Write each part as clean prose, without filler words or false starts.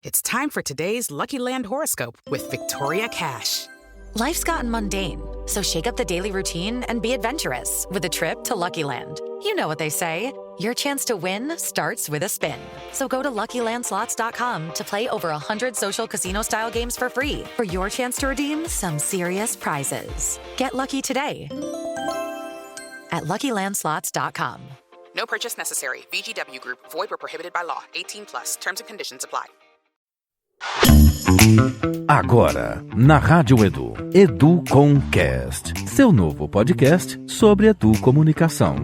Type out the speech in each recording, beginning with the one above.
It's time for today's Lucky Land horoscope with Victoria Cash. Life's gotten mundane, so shake up the daily routine and be adventurous with a trip to Lucky Land. You know what they say, your chance to win starts with a spin. So go to LuckyLandSlots.com to play over 100 social casino-style games for free for your chance to redeem some serious prizes. Get lucky today at LuckyLandSlots.com. No purchase necessary. VGW Group. Void where prohibited by law. 18+. Terms and conditions apply. Agora, na Rádio Edu, EduComcast, seu novo podcast sobre educomunicação.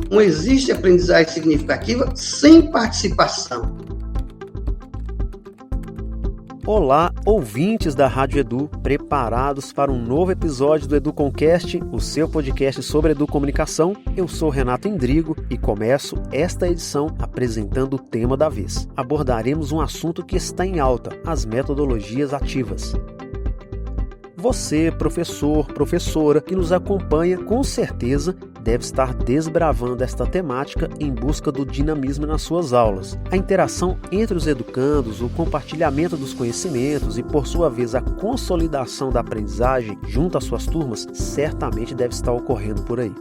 Não existe aprendizagem significativa sem participação. Olá, ouvintes da Rádio Edu, preparados para um novo episódio do EduComcast, o seu podcast sobre educomunicação? Eu sou Renato Indrigo e começo esta edição apresentando o tema da vez. Abordaremos um assunto que está em alta, as metodologias ativas. Você, professor, professora, que nos acompanha, com certeza deve estar desbravando esta temática em busca do dinamismo nas suas aulas. A interação entre os educandos, o compartilhamento dos conhecimentos e, por sua vez, a consolidação da aprendizagem junto às suas turmas certamente deve estar ocorrendo por aí.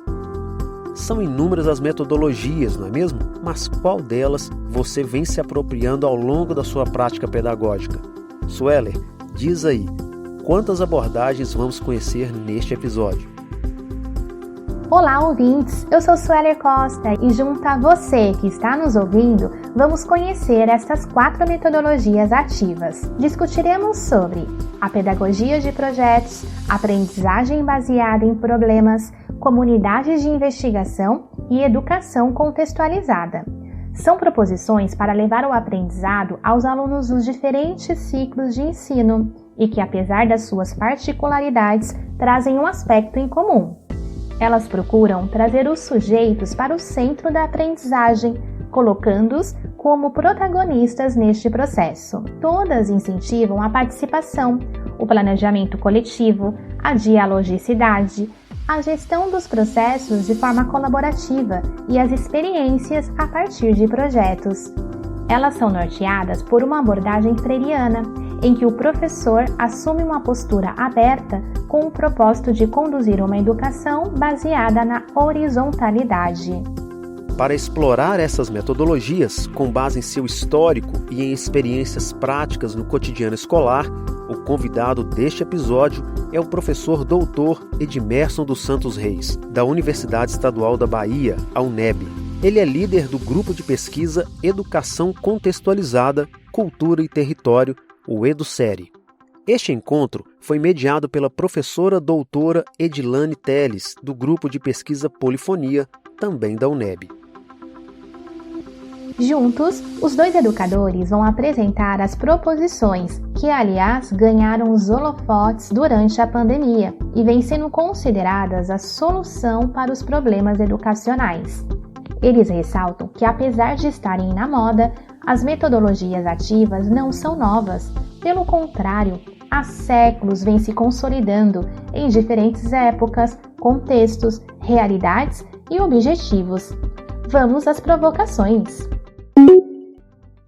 São inúmeras as metodologias, não é mesmo? Mas qual delas você vem se apropriando ao longo da sua prática pedagógica? Sueller, diz aí, quantas abordagens vamos conhecer neste episódio? Olá, ouvintes! Eu sou Sueller Costa e junto a você que está nos ouvindo, vamos conhecer estas 4 metodologias ativas. Discutiremos sobre a pedagogia de projetos, aprendizagem baseada em problemas, comunidades de investigação e educação contextualizada. São proposições para levar o aprendizado aos alunos dos diferentes ciclos de ensino e que, apesar das suas particularidades, trazem um aspecto em comum. Elas procuram trazer os sujeitos para o centro da aprendizagem, colocando-os como protagonistas neste processo. Todas incentivam a participação, o planejamento coletivo, a dialogicidade, a gestão dos processos de forma colaborativa e as experiências a partir de projetos. Elas são norteadas por uma abordagem freiriana, em que o professor assume uma postura aberta com o propósito de conduzir uma educação baseada na horizontalidade. Para explorar essas metodologias, com base em seu histórico e em experiências práticas no cotidiano escolar, o convidado deste episódio é o professor doutor Edmerson dos Santos Reis, da Universidade Estadual da Bahia, a UNEB. Ele é líder do grupo de pesquisa Educação Contextualizada, Cultura e Território, o EduSérie. Este encontro foi mediado pela professora doutora Edilane Teles, do grupo de pesquisa Polifonia, também da UNEB. Juntos, os 2 educadores vão apresentar as proposições que, aliás, ganharam os holofotes durante a pandemia e vêm sendo consideradas a solução para os problemas educacionais. Eles ressaltam que, apesar de estarem na moda, as metodologias ativas não são novas. Pelo contrário, há séculos vêm se consolidando em diferentes épocas, contextos, realidades e objetivos. Vamos às provocações.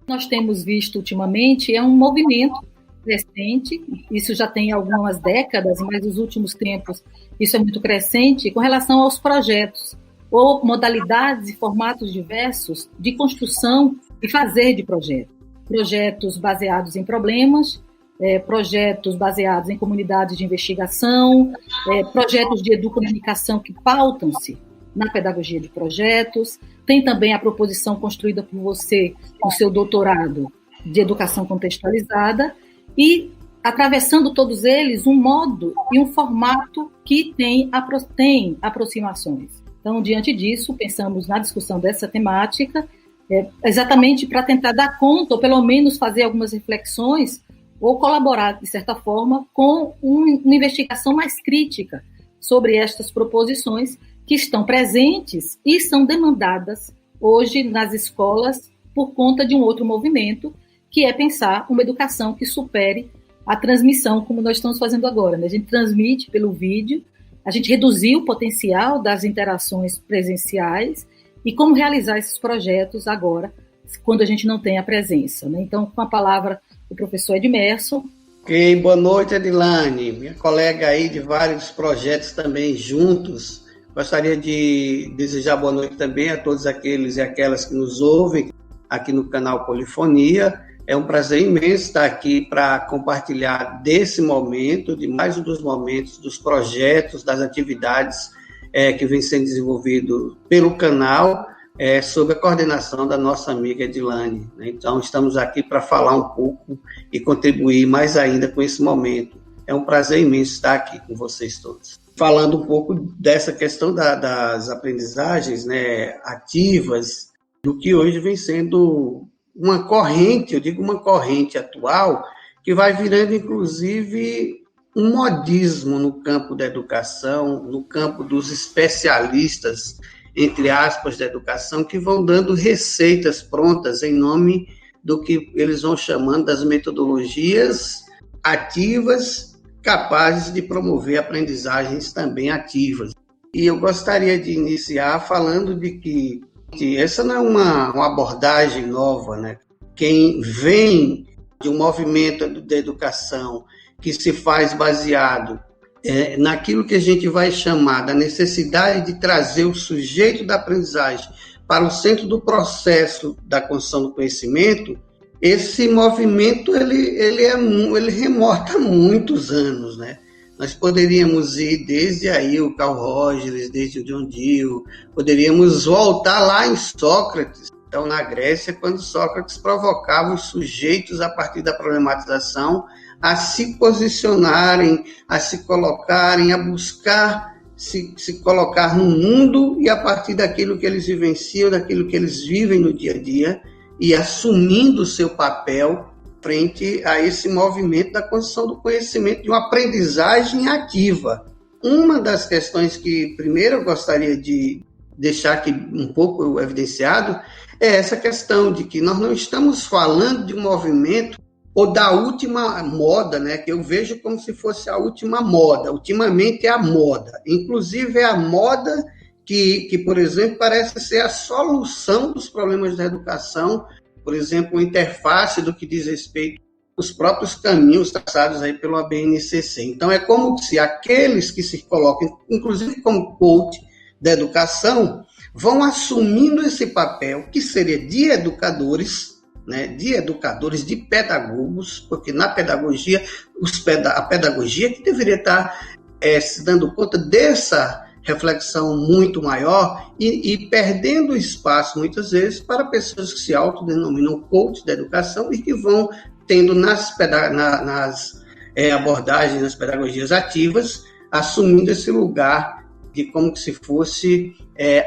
Nós temos visto ultimamente um movimento crescente, isso já tem algumas décadas, mas nos últimos tempos isso é muito crescente, com relação aos projetos, ou modalidades e formatos diversos de construção e fazer de projetos. Projetos baseados em problemas, projetos baseados em comunidades de investigação, projetos de educomunicação que pautam-se na pedagogia de projetos. Tem também a proposição construída por você no seu doutorado de educação contextualizada e, atravessando todos eles, um modo e um formato que tem aproximações. Então, diante disso, pensamos na discussão dessa temática, exatamente para tentar dar conta, ou pelo menos fazer algumas reflexões, ou colaborar, de certa forma, com uma investigação mais crítica sobre estas proposições que estão presentes e são demandadas hoje nas escolas por conta de um outro movimento, que é pensar uma educação que supere a transmissão, como nós estamos fazendo agora, né? A gente transmite pelo vídeo, a gente reduziu o potencial das interações presenciais e como realizar esses projetos agora, quando a gente não tem a presença, né? Então, com a palavra o professor Edmerson. Ok, boa noite, Edilane, minha colega aí de vários projetos também juntos. Gostaria de desejar boa noite também a todos aqueles e aquelas que nos ouvem aqui no canal Polifonia. É um prazer imenso estar aqui para compartilhar desse momento, de mais um dos momentos, dos projetos, das atividades que vem sendo desenvolvido pelo canal, sob a coordenação da nossa amiga Edilane. Então, estamos aqui para falar um pouco e contribuir mais ainda com esse momento. É um prazer imenso estar aqui com vocês todos. Falando um pouco dessa questão das aprendizagens, né, ativas, do que hoje vem sendo uma corrente, eu digo uma corrente atual, que vai virando, inclusive, um modismo no campo da educação, no campo dos especialistas, entre aspas, da educação, que vão dando receitas prontas em nome do que eles vão chamando das metodologias ativas, capazes de promover aprendizagens também ativas. E eu gostaria de iniciar falando de que essa não é uma abordagem nova, né? Quem vem de um movimento de educação que se faz baseado naquilo que a gente vai chamar da necessidade de trazer o sujeito da aprendizagem para o centro do processo da construção do conhecimento, esse movimento ele remonta a muitos anos, né? Nós poderíamos ir desde aí o Carl Rogers, desde o John Dewey, poderíamos voltar lá em Sócrates, então na Grécia, quando Sócrates provocava os sujeitos a partir da problematização a se posicionarem, a se colocarem, a buscar se colocar no mundo e a partir daquilo que eles vivenciam, daquilo que eles vivem no dia a dia e assumindo o seu papel frente a esse movimento da construção do conhecimento, de uma aprendizagem ativa. Uma das questões que, primeiro, eu gostaria de deixar aqui um pouco evidenciado é essa questão de que nós não estamos falando de um movimento ou da última moda, né, que eu vejo como se fosse a última moda. Ultimamente é a moda. Inclusive, é a moda que, por exemplo, parece ser a solução dos problemas da educação, por exemplo, a interface do que diz respeito aos próprios caminhos traçados aí pelo ABNCC. Então, é como se aqueles que se colocam, inclusive como coach da educação, vão assumindo esse papel que seria de educadores, né, de pedagogos, porque na pedagogia, a pedagogia que deveria estar se dando conta dessa reflexão muito maior e perdendo espaço, muitas vezes, para pessoas que se autodenominam coach da educação e que vão tendo nas abordagens, nas pedagogias ativas, assumindo esse lugar de como se fosse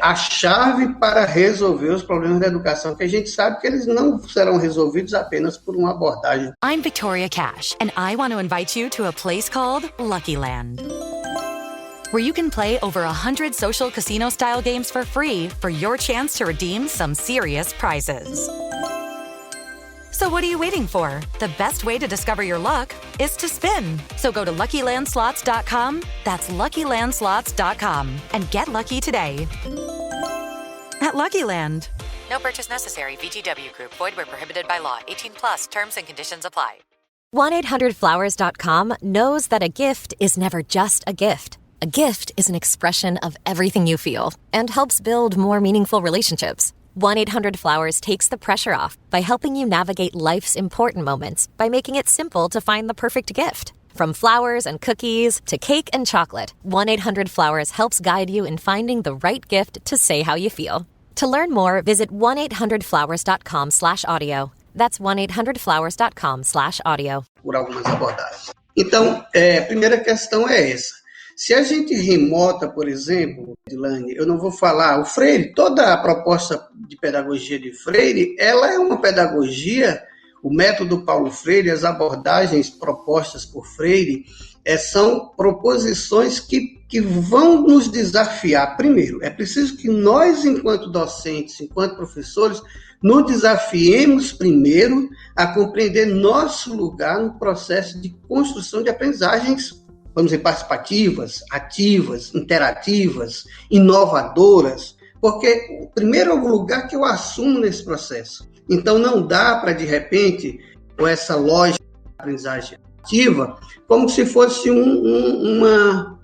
a chave para resolver os problemas da educação, que a gente sabe que eles não serão resolvidos apenas por uma abordagem. I'm Victoria Cash, and I want to invite you to a place called Lucky Land, where you can play over 100 social casino-style games for free for your chance to redeem some serious prizes. So what are you waiting for? The best way to discover your luck is to spin. So go to LuckyLandSlots.com, that's LuckyLandSlots.com, and get lucky today. At Lucky Land. No purchase necessary. VGW Group. Void where prohibited by law. 18 plus. Terms and conditions apply. 1-800-Flowers.com knows that a gift is never just a gift. A gift is an expression of everything you feel and helps build more meaningful relationships. 1-800-Flowers takes the pressure off by helping you navigate life's important moments by making it simple to find the perfect gift. From flowers and cookies to cake and chocolate, 1-800-Flowers helps guide you in finding the right gift to say how you feel. To learn more, visit 1-800-Flowers.com/audio. That's 1-800-Flowers.com/audio. Por algumas abordagens. Então, a primeira questão é essa. Se a gente remota, por exemplo, Edilane, eu não vou falar, o Freire, toda a proposta de pedagogia de Freire, ela é uma pedagogia, o método Paulo Freire, as abordagens propostas por Freire, são proposições que vão nos desafiar. Primeiro, é preciso que nós, enquanto docentes, enquanto professores, nos desafiemos primeiro a compreender nosso lugar no processo de construção de aprendizagens, vamos dizer, participativas, ativas, interativas, inovadoras, porque o primeiro é o lugar que eu assumo nesse processo. Então, não dá para, de repente, com essa lógica de aprendizagem ativa, como se fosse uma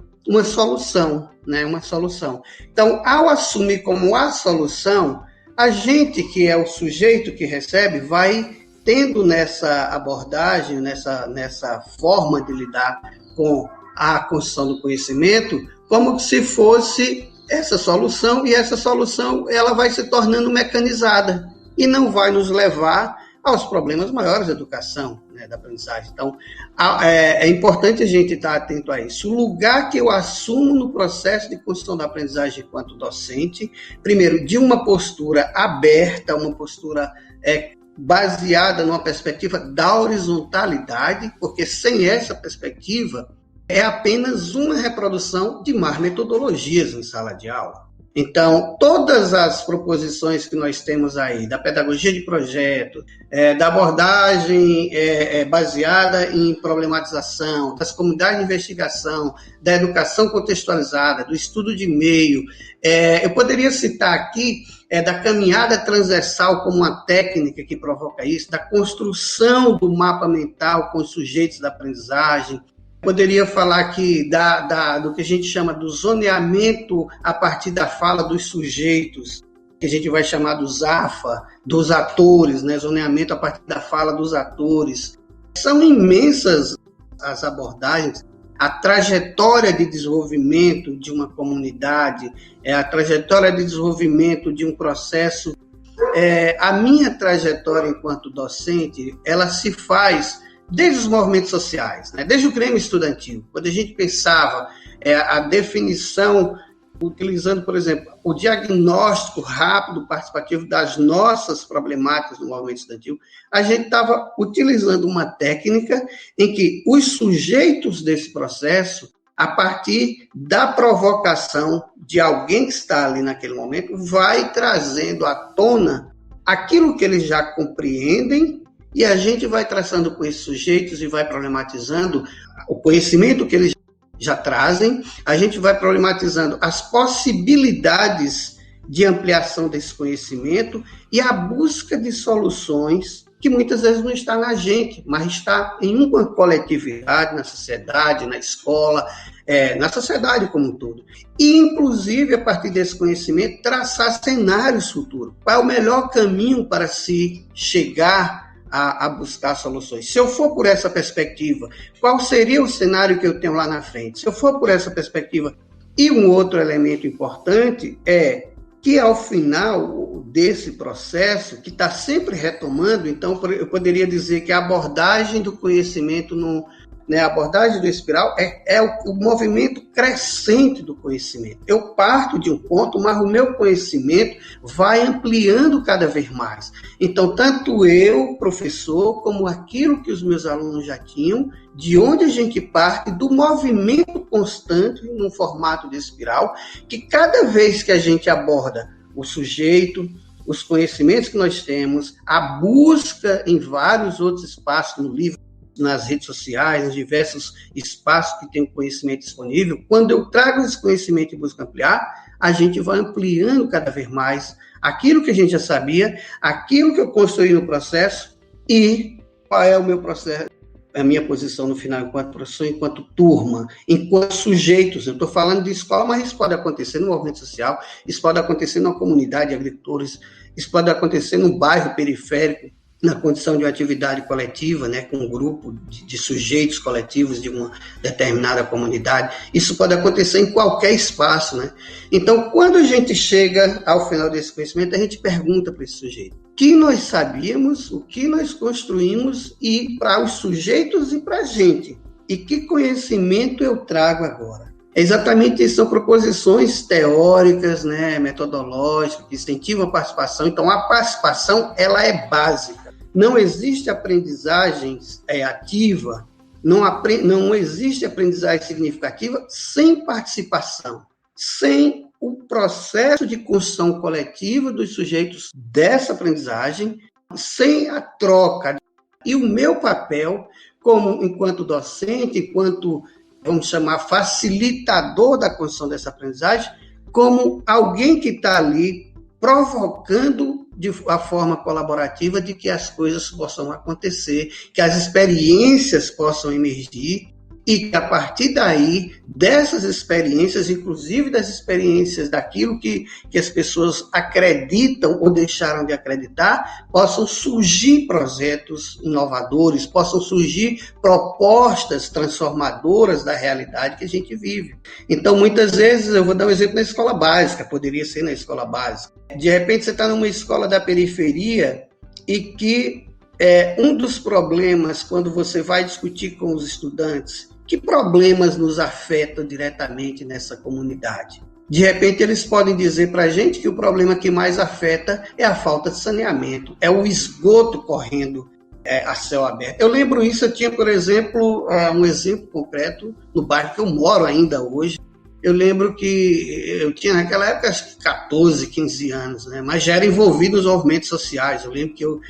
solução, né? Uma solução. Então, ao assumir como a solução, a gente que é o sujeito que recebe vai tendo nessa abordagem, nessa forma de lidar com a construção do conhecimento, como se fosse essa solução, e essa solução ela vai se tornando mecanizada e não vai nos levar aos problemas maiores da educação, né, da aprendizagem. Então, é importante a gente estar atento a isso. O lugar que eu assumo no processo de construção da aprendizagem enquanto docente, primeiro, de uma postura aberta, uma postura baseada numa perspectiva da horizontalidade, porque sem essa perspectiva é apenas uma reprodução de más metodologias em sala de aula. Então, todas as proposições que nós temos aí, da pedagogia de projeto, da abordagem baseada em problematização, das comunidades de investigação, da educação contextualizada, do estudo de meio, eu poderia citar aqui da caminhada transversal como uma técnica que provoca isso, da construção do mapa mental com os sujeitos da aprendizagem. Poderia falar aqui do que a gente chama do zoneamento a partir da fala dos sujeitos, que a gente vai chamar dos AFA, dos atores, né? Zoneamento a partir da fala dos atores. São imensas as abordagens, a trajetória de desenvolvimento de uma comunidade, a trajetória de desenvolvimento de um processo. A minha trajetória enquanto docente, ela se faz desde os movimentos sociais, né? Desde o Grêmio Estudantil, quando a gente pensava a definição, utilizando, por exemplo, o diagnóstico rápido, participativo das nossas problemáticas no movimento estudantil, a gente estava utilizando uma técnica em que os sujeitos desse processo, a partir da provocação de alguém que está ali naquele momento, vai trazendo à tona aquilo que eles já compreendem, e a gente vai traçando com esses sujeitos e vai problematizando o conhecimento que eles já trazem, a gente vai problematizando as possibilidades de ampliação desse conhecimento e a busca de soluções que muitas vezes não está na gente, mas está em uma coletividade, na sociedade, na escola, na sociedade como um todo. E, inclusive, a partir desse conhecimento, traçar cenários futuros. Qual é o melhor caminho para se chegar a buscar soluções? Se eu for por essa perspectiva, qual seria o cenário que eu tenho lá na frente? Se eu for por essa perspectiva. E um outro elemento importante é que, ao final desse processo, que está sempre retomando, então eu poderia dizer que a abordagem do conhecimento, a abordagem do espiral é o movimento crescente do conhecimento. Eu parto de um ponto, mas o meu conhecimento vai ampliando cada vez mais. Então, tanto eu, professor, como aquilo que os meus alunos já tinham, de onde a gente parte do movimento constante no formato de espiral, que cada vez que a gente aborda o sujeito, os conhecimentos que nós temos, a busca em vários outros espaços no livro, nas redes sociais, nos diversos espaços que tem o conhecimento disponível, quando eu trago esse conhecimento e busco ampliar, a gente vai ampliando cada vez mais aquilo que a gente já sabia, aquilo que eu construí no processo e qual é o meu processo, a minha posição no final enquanto professor, enquanto turma, enquanto sujeitos. Eu estou falando de escola, mas isso pode acontecer no movimento social, isso pode acontecer numa comunidade de agricultores, isso pode acontecer num bairro periférico, na condição de uma atividade coletiva, né, com um grupo de sujeitos coletivos de uma determinada comunidade. Isso pode acontecer em qualquer espaço, né? Então, quando a gente chega ao final desse conhecimento, a gente pergunta para esse sujeito o que nós sabíamos, o que nós construímos e para os sujeitos e para a gente. E que conhecimento eu trago agora? Exatamente isso, são proposições teóricas, né, metodológicas, que incentivam a participação. Então, a participação ela é básica. Não existe aprendizagem ativa, não existe aprendizagem significativa sem participação, sem o processo de construção coletiva dos sujeitos dessa aprendizagem, sem a troca. E o meu papel, como enquanto docente, enquanto, vamos chamar, facilitador da construção dessa aprendizagem, como alguém que está ali provocando de a forma colaborativa de que as coisas possam acontecer, que as experiências possam emergir e que, a partir daí, dessas experiências, inclusive das experiências daquilo que as pessoas acreditam ou deixaram de acreditar, possam surgir projetos inovadores, possam surgir propostas transformadoras da realidade que a gente vive. Então, muitas vezes, eu vou dar um exemplo na escola básica, poderia ser na escola básica. De repente, você está numa escola da periferia e que um dos problemas, quando você vai discutir com os estudantes, que problemas nos afetam diretamente nessa comunidade? De repente, eles podem dizer para a gente que o problema que mais afeta é a falta de saneamento, é o esgoto correndo a céu aberto. Eu lembro isso, eu tinha, por exemplo, um exemplo concreto no bairro que eu moro ainda hoje. Eu lembro que eu tinha naquela época acho que 14, 15 anos, né? Mas já era envolvido nos movimentos sociais. Eu lembro que eu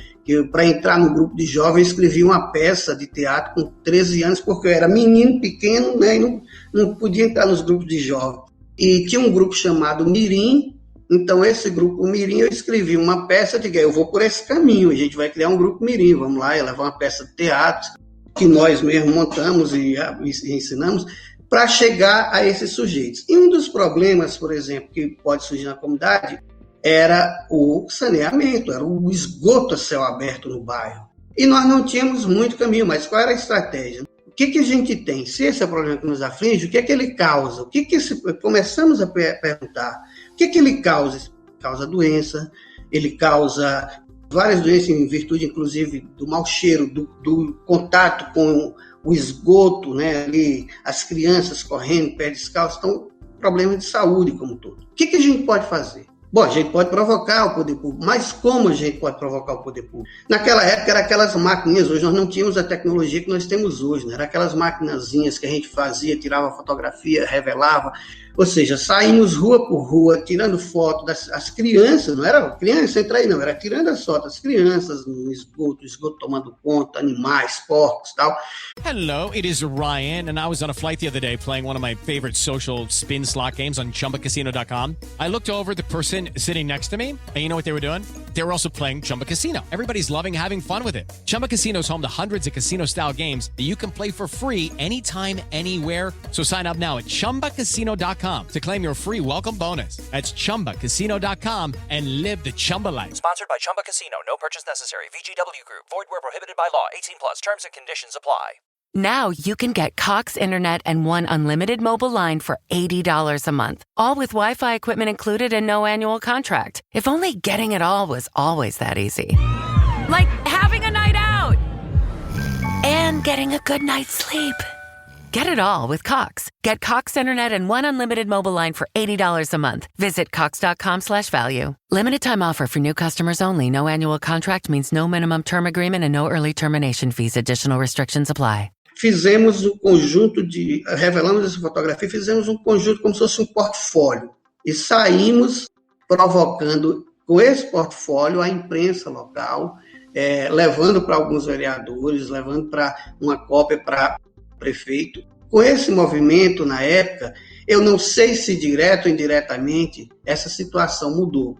para entrar no grupo de jovens, escrevi uma peça de teatro com 13 anos, porque eu era menino, pequeno, né? E não podia entrar nos grupos de jovens. E tinha um grupo chamado Mirim, então esse grupo Mirim, eu escrevi uma peça de que eu vou por esse caminho, a gente vai criar um grupo Mirim, vamos lá, eu levar uma peça de teatro, que nós mesmos montamos e ensinamos, para chegar a esses sujeitos. E um dos problemas, por exemplo, que pode surgir na comunidade, era o saneamento, era o esgoto a céu aberto no bairro. E nós não tínhamos muito caminho, mas qual era a estratégia? O que a gente tem? Se esse é o problema que nos aflige, o que é que ele causa? Começamos a perguntar. O que é que ele causa? Ele causa doença, ele causa várias doenças em virtude, inclusive, do mau cheiro, do contato com o esgoto, né? Ali, as crianças correndo, pé descalço, então, problemas de saúde como um todo. O que a gente pode fazer? Bom, a gente pode provocar o poder público, mas como a gente pode provocar o poder público? Naquela época, eram aquelas maquininhas, hoje nós não tínhamos a tecnologia que nós temos hoje, né? Eram aquelas maquinazinhas que a gente fazia, tirava fotografia, revelava, ou seja, saímos rua por rua, tirando foto das crianças, não era criança, entra aí não, era tirando as fotos das crianças no esgoto tomando conta, animais, porcos e tal. Hello, it is Ryan, and I was on a flight the other day playing one of my favorite social spin slot games on ChumbaCasino.com. I looked over at the person sitting next to me, and you know what they were doing? They were also playing Chumba Casino. Everybody's loving having fun with it. Chumba Casino is home to hundreds of casino-style games that you can play for free anytime, anywhere. So sign up now at ChumbaCasino.com to claim your free welcome bonus. That's ChumbaCasino.com and live the Chumba life. Sponsored by Chumba Casino. No purchase necessary. VGW Group. Void where prohibited by law. 18 plus. Terms and conditions apply. Now you can get Cox Internet and one unlimited mobile line for $80 a month, all with Wi-Fi equipment included and no annual contract. If only getting it all was always that easy. Like having a night out and getting a good night's sleep. Get it all with Cox. Get Cox Internet and one unlimited mobile line for $80 a month. Visit cox.com/value. Limited time offer for new customers only. No annual contract means no minimum term agreement and no early termination fees. Additional restrictions apply. Fizemos um conjunto revelamos essa fotografia, fizemos um conjunto como se fosse um portfólio. E saímos provocando com esse portfólio a imprensa local, levando para alguns vereadores, levando para uma cópia para o prefeito. Com esse movimento, na época, eu não sei se direto ou indiretamente, essa situação mudou.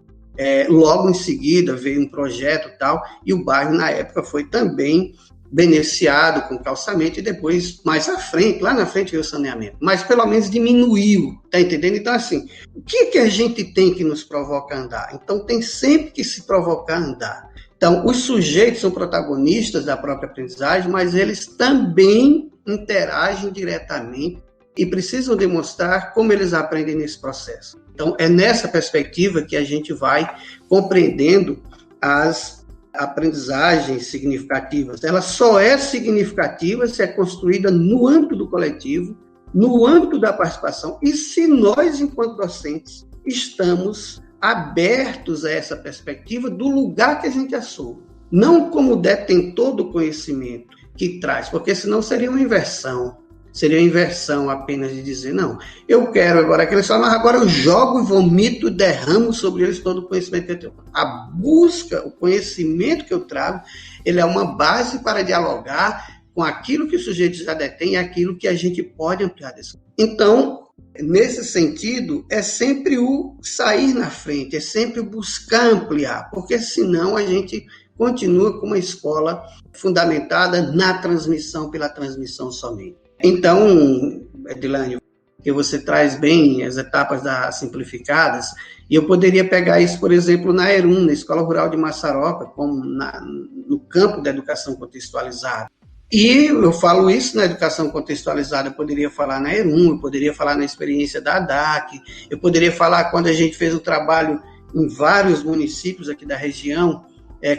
Logo em seguida veio um projeto e tal, e o bairro, na época, foi também beneficiado com calçamento e depois, mais à frente, lá na frente veio o saneamento. Mas pelo menos diminuiu, tá entendendo? Então, assim, o que a gente tem que nos provoca a andar? Então, tem sempre que se provocar a andar. Então, os sujeitos são protagonistas da própria aprendizagem, mas eles também interagem diretamente e precisam demonstrar como eles aprendem nesse processo. Então, é nessa perspectiva que a gente vai compreendendo as aprendizagens significativas. Ela só é significativa se é construída no âmbito do coletivo, no âmbito da participação, e se nós, enquanto docentes, estamos abertos a essa perspectiva do lugar que a gente assume. Não como detentor do conhecimento que traz, porque senão seria uma inversão. seria a inversão apenas de dizer, não, eu quero agora aqueles só, mas agora eu jogo, vomito, derramo sobre eles todo o conhecimento que eu tenho. A busca, o conhecimento que eu trago, ele é uma base para dialogar com aquilo que o sujeito já detém e aquilo que a gente pode ampliar desse. Então, nesse sentido, é sempre o sair na frente, é sempre o buscar ampliar, porque senão a gente continua com uma escola fundamentada na transmissão, pela transmissão somente. Então, Edilane, que você traz bem as etapas simplificadas, e eu poderia pegar isso, por exemplo, na ERUM, na Escola Rural de Massaroca, como no campo da educação contextualizada. E eu falo isso na educação contextualizada, eu poderia falar na ERUM, eu poderia falar na experiência da ADAC, eu poderia falar quando a gente fez o trabalho em vários municípios aqui da região,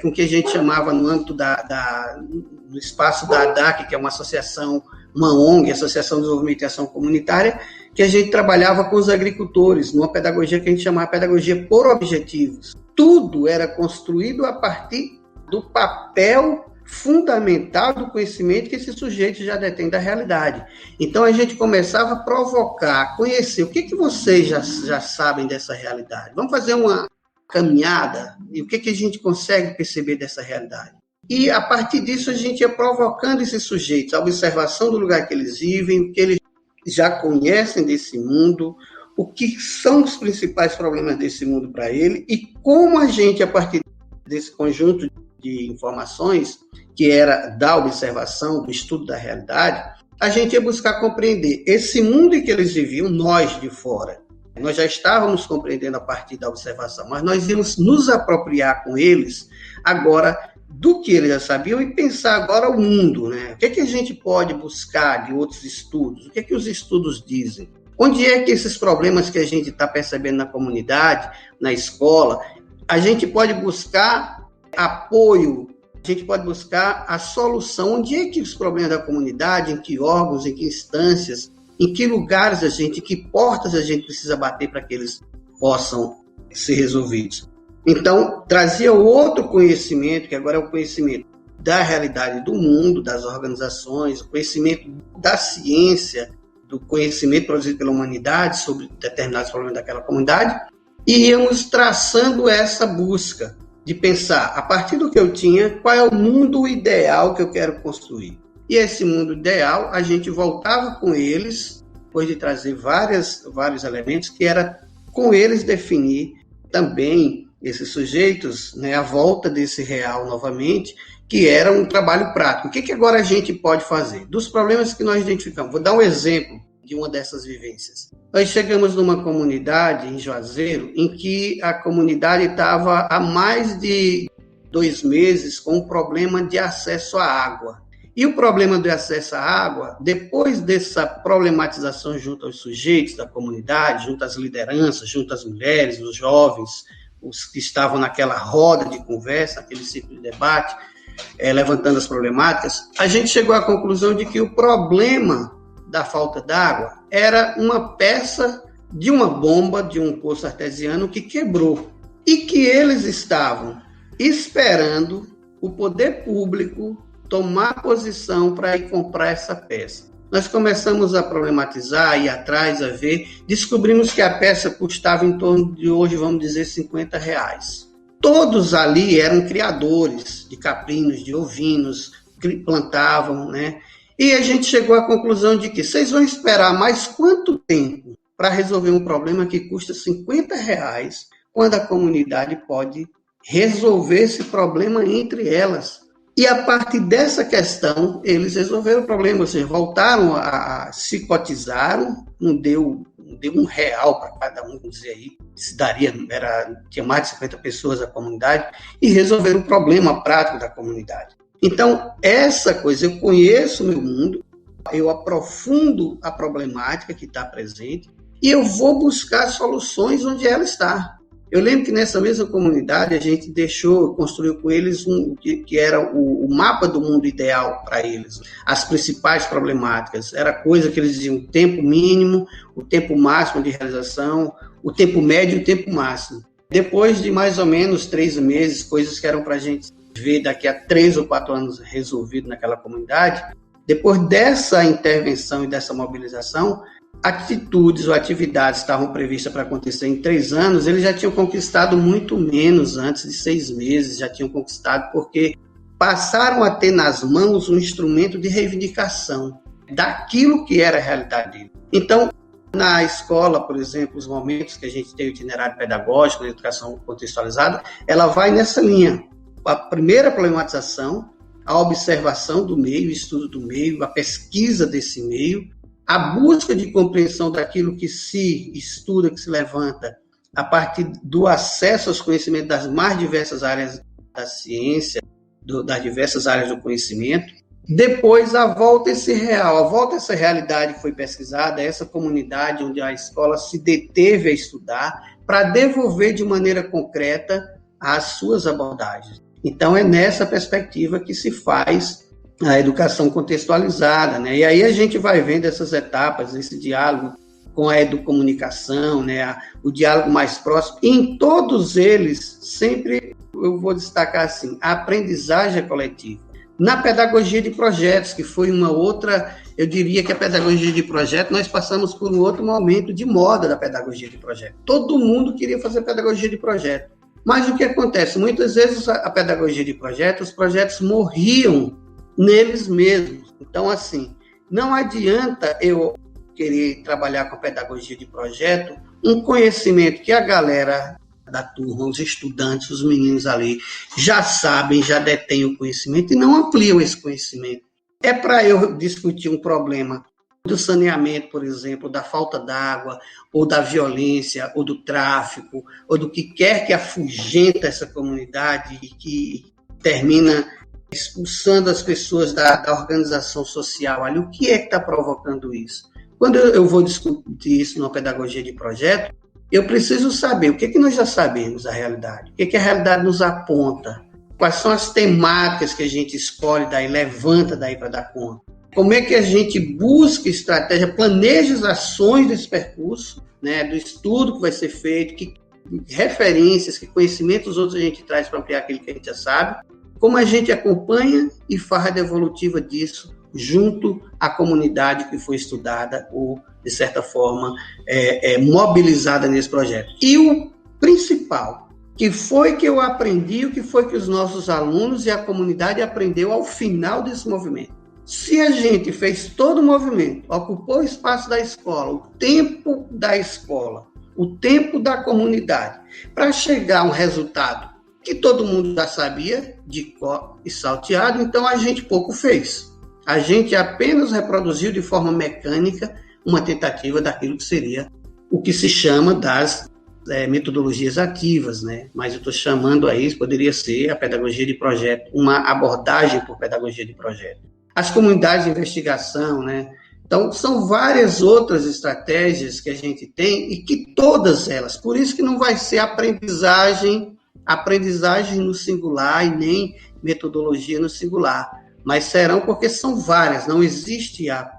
com o que a gente chamava no âmbito do espaço da ADAC, que é uma associação, uma ONG, Associação de Desenvolvimento e Ação Comunitária, que a gente trabalhava com os agricultores, numa pedagogia que a gente chamava pedagogia por objetivos. Tudo era construído a partir do papel fundamental do conhecimento que esse sujeito já detém da realidade. Então, a gente começava a provocar, conhecer o que vocês já sabem dessa realidade. Vamos fazer uma caminhada e o que a gente consegue perceber dessa realidade. E, a partir disso, a gente ia provocando esses sujeitos, a observação do lugar que eles vivem, o que eles já conhecem desse mundo, o que são os principais problemas desse mundo para ele e como a gente, a partir desse conjunto de informações, que era da observação, do estudo da realidade, a gente ia buscar compreender esse mundo em que eles viviam, nós de fora. Nós já estávamos compreendendo a partir da observação, mas nós íamos nos apropriar com eles agora do que eles já sabiam e pensar agora o mundo, né? O que a gente pode buscar de outros estudos? O que os estudos dizem? Onde é que esses problemas que a gente está percebendo na comunidade, na escola, a gente pode buscar apoio, a gente pode buscar a solução? Onde é que os problemas da comunidade, em que órgãos, em que instâncias, em que lugares em que portas a gente precisa bater para que eles possam ser resolvidos? Então, trazia outro conhecimento, que agora é o conhecimento da realidade do mundo, das organizações, o conhecimento da ciência, do conhecimento produzido pela humanidade sobre determinados problemas daquela comunidade, e íamos traçando essa busca de pensar, a partir do que eu tinha, qual é o mundo ideal que eu quero construir. E esse mundo ideal, a gente voltava com eles, depois de trazer vários elementos, que era com eles definir também esses sujeitos, né, a volta desse real novamente, que era um trabalho prático. O que agora a gente pode fazer? Dos problemas que nós identificamos. Vou dar um exemplo de uma dessas vivências. Nós chegamos numa comunidade em Juazeiro, em que a comunidade estava há mais de 2 meses com um problema de acesso à água. E o problema do acesso à água, depois dessa problematização junto aos sujeitos da comunidade, junto às lideranças, junto às mulheres, os jovens, os que estavam naquela roda de conversa, aquele ciclo de debate, levantando as problemáticas, a gente chegou à conclusão de que o problema da falta d'água era uma peça de uma bomba de um poço artesiano que quebrou e que eles estavam esperando o poder público tomar posição para ir comprar essa peça. Nós começamos a problematizar, a ir atrás, a ver, descobrimos que a peça custava em torno de hoje, vamos dizer, R$50. Todos ali eram criadores de caprinos, de ovinos, plantavam, né? E a gente chegou à conclusão de que vocês vão esperar mais quanto tempo para resolver um problema que custa R$50, quando a comunidade pode resolver esse problema entre elas. E a partir dessa questão, eles resolveram o problema, ou seja, voltaram se cotizaram, não deu R$1 para cada um, vamos dizer aí, tinha mais de 50 pessoas da comunidade, e resolveram o problema prático da comunidade. Então, essa coisa, eu conheço o meu mundo, eu aprofundo a problemática que está presente, e eu vou buscar soluções onde ela está. Eu lembro que nessa mesma comunidade a gente construiu com eles que era o mapa do mundo ideal para eles. As principais problemáticas, era coisa que eles diziam, o tempo mínimo, o tempo máximo de realização, o tempo médio e o tempo máximo. Depois de mais ou menos 3 meses, coisas que eram para a gente ver daqui a 3 ou 4 anos resolvido naquela comunidade, Depois dessa intervenção e dessa mobilização, atitudes ou atividades que estavam previstas para acontecer em 3 anos, eles já tinham conquistado muito menos antes de 6 meses, já tinham conquistado porque passaram a ter nas mãos um instrumento de reivindicação daquilo que era a realidade dele. Então, na escola, por exemplo, os momentos que a gente tem o itinerário pedagógico, a educação contextualizada, ela vai nessa linha. A primeira problematização, a observação do meio, o estudo do meio, a pesquisa desse meio, a busca de compreensão daquilo que se estuda, que se levanta, a partir do acesso aos conhecimentos das mais diversas áreas da ciência, das diversas áreas do conhecimento. Depois, a volta a esse real, a volta a essa realidade que foi pesquisada, essa comunidade onde a escola se deteve a estudar, para devolver de maneira concreta as suas abordagens. Então, é nessa perspectiva que se faz a educação contextualizada, né? E aí a gente vai vendo essas etapas, esse diálogo com a educomunicação, né? O diálogo mais próximo. E em todos eles, sempre eu vou destacar assim, a aprendizagem coletiva. Na pedagogia de projetos, que foi uma outra, eu diria que a pedagogia de projeto, nós passamos por um outro momento de moda da pedagogia de projeto. Todo mundo queria fazer pedagogia de projeto. Mas o que acontece? Muitas vezes a pedagogia de projeto, os projetos morriam neles mesmos. Então, assim, não adianta eu querer trabalhar com pedagogia de projeto, um conhecimento que a galera da turma, os estudantes, os meninos ali, já sabem, já detêm o conhecimento e não ampliam esse conhecimento. É para eu discutir um problema do saneamento, por exemplo, da falta d'água, ou da violência, ou do tráfico, ou do que quer que afugenta essa comunidade e que termina expulsando as pessoas da organização social ali. O que é que está provocando isso? Quando eu vou discutir isso numa pedagogia de projeto, eu preciso saber o que nós já sabemos da realidade, o que a realidade nos aponta, quais são as temáticas que a gente escolhe daí, levanta daí para dar conta. Como é que a gente busca estratégia, planeja as ações desse percurso, né, do estudo que vai ser feito, que referências, que conhecimentos outros a gente traz para ampliar aquilo que a gente já sabe, como a gente acompanha e faz a devolutiva disso junto à comunidade que foi estudada ou, de certa forma, mobilizada nesse projeto. E o principal, que foi que eu aprendi, o que foi que os nossos alunos e a comunidade aprendeu ao final desse movimento. Se a gente fez todo o movimento, ocupou o espaço da escola, o tempo da escola, o tempo da comunidade, para chegar a um resultado que todo mundo já sabia, de cor e salteado, então a gente pouco fez. A gente apenas reproduziu de forma mecânica uma tentativa daquilo que seria o que se chama das metodologias ativas, né? Mas eu estou chamando aí, poderia ser a pedagogia de projeto, uma abordagem por pedagogia de projeto. As comunidades de investigação, né? Então, são várias outras estratégias que a gente tem e que todas elas, por isso que não vai ser aprendizagem no singular e nem metodologia no singular, mas serão porque são várias, não existe a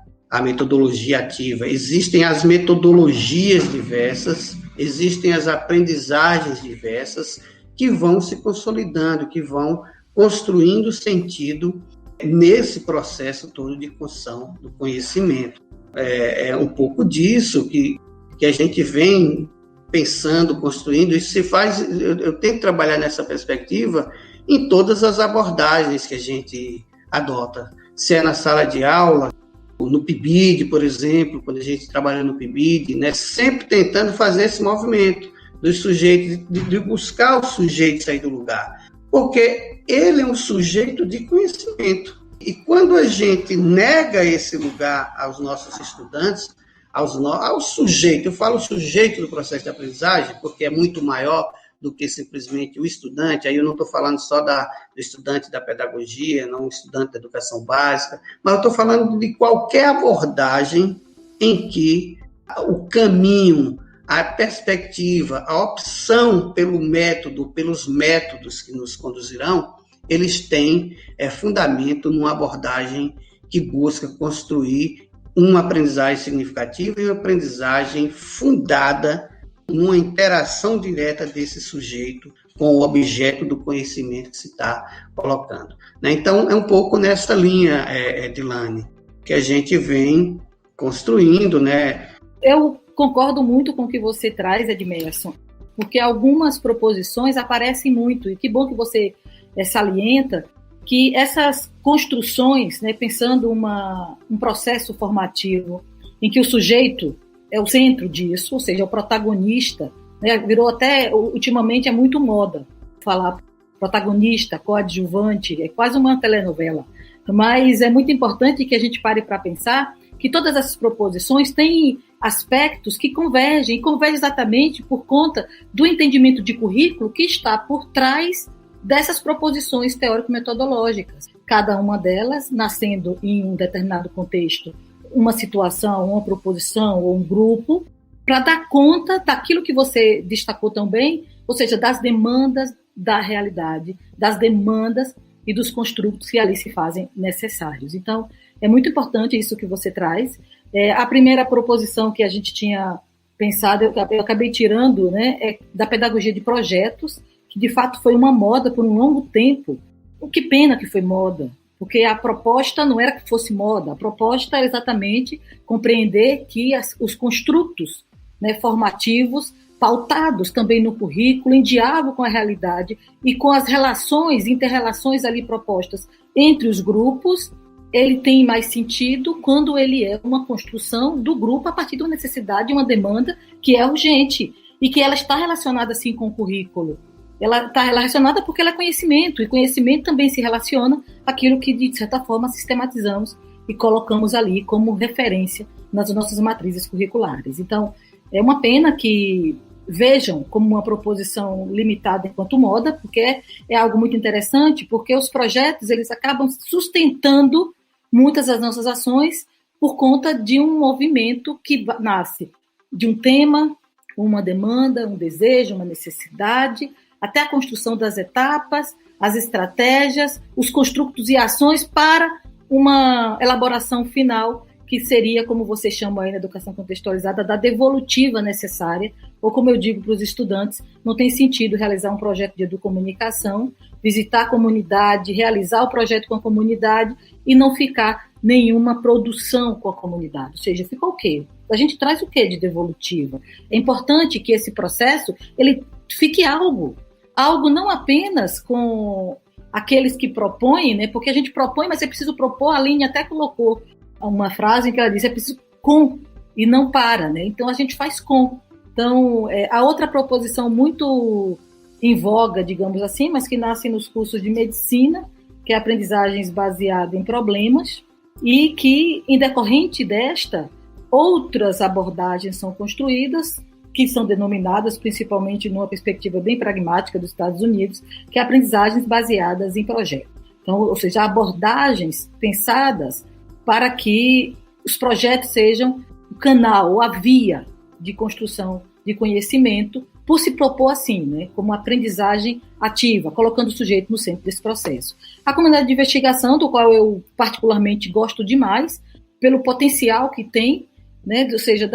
metodologia ativa, existem as metodologias diversas, existem as aprendizagens diversas que vão se consolidando, que vão construindo sentido nesse processo todo de construção do conhecimento. É um pouco disso que a gente vem pensando, construindo, isso se faz, eu tento trabalhar nessa perspectiva em todas as abordagens que a gente adota, se é na sala de aula, no PIBID, por exemplo, quando a gente trabalha no PIBID, né, sempre tentando fazer esse movimento dos sujeitos, de buscar o sujeito sair do lugar, porque ele é um sujeito de conhecimento, e quando a gente nega esse lugar aos nossos estudantes, ao sujeito, eu falo sujeito do processo de aprendizagem, porque é muito maior do que simplesmente o estudante, aí eu não estou falando só do estudante da pedagogia, não o estudante da educação básica, mas eu estou falando de qualquer abordagem em que o caminho, a perspectiva, a opção pelo método, pelos métodos que nos conduzirão, eles têm fundamento numa abordagem que busca construir uma aprendizagem significativa e uma aprendizagem fundada numa interação direta desse sujeito com o objeto do conhecimento que se está colocando. Então, é um pouco nessa linha, Edilane. que a gente vem construindo, né? Eu concordo muito com o que você traz, Edmerson, porque algumas proposições aparecem muito, e que bom que você salienta que essas construções, né, pensando um processo formativo em que o sujeito é o centro disso, ou seja, é o protagonista, né, virou até, ultimamente é muito moda falar protagonista, coadjuvante, é quase uma telenovela, mas é muito importante que a gente pare para pensar que todas essas proposições têm aspectos que convergem exatamente por conta do entendimento de currículo que está por trás dessas proposições teórico-metodológicas. Cada uma delas nascendo em um determinado contexto, uma situação, uma proposição ou um grupo, para dar conta daquilo que você destacou tão bem, ou seja, das demandas da realidade, das demandas e dos construtos que ali se fazem necessários. Então, é muito importante isso que você traz. A primeira proposição que a gente tinha pensado, eu acabei tirando, né, é da pedagogia de projetos, que de fato foi uma moda por um longo tempo. Que pena que foi moda, porque a proposta não era que fosse moda, a proposta era exatamente compreender que os construtos, né, formativos, pautados também no currículo, em diálogo com a realidade e com as relações, inter-relações ali propostas entre os grupos, ele tem mais sentido quando ele é uma construção do grupo a partir de uma necessidade, uma demanda que é urgente e que ela está relacionada, sim, com o currículo. Ela está relacionada porque ela é conhecimento, e conhecimento também se relaciona àquilo que, de certa forma, sistematizamos e colocamos ali como referência nas nossas matrizes curriculares. Então, é uma pena que vejam como uma proposição limitada enquanto moda, porque é algo muito interessante, porque os projetos eles acabam sustentando muitas das nossas ações por conta de um movimento que nasce de um tema, uma demanda, um desejo, uma necessidade, até a construção das etapas, as estratégias, os construtos e ações para uma elaboração final, que seria, como vocês chamam aí na educação contextualizada, da devolutiva necessária, ou como eu digo para os estudantes, não tem sentido realizar um projeto de educomunicação, visitar a comunidade, realizar o projeto com a comunidade e não ficar nenhuma produção com a comunidade. Ou seja, ficou o quê? A gente traz o quê de devolutiva? É importante que esse processo ele fique algo não apenas com aqueles que propõem, né? Porque a gente propõe, mas é preciso propor, a Aline até colocou uma frase em que ela disse, é preciso com e não para, né? Então a gente faz com. Então, a outra proposição muito em voga, digamos assim, mas que nasce nos cursos de medicina, que é aprendizagens baseadas em problemas, e que, em decorrente desta, outras abordagens são construídas, que são denominadas, principalmente numa perspectiva bem pragmática dos Estados Unidos, que é aprendizagens baseadas em projetos. Então, ou seja, abordagens pensadas para que os projetos sejam o canal ou a via de construção de conhecimento, por se propor assim, né, como aprendizagem ativa, colocando o sujeito no centro desse processo. A comunidade de investigação, do qual eu particularmente gosto demais, pelo potencial que tem, né, ou seja,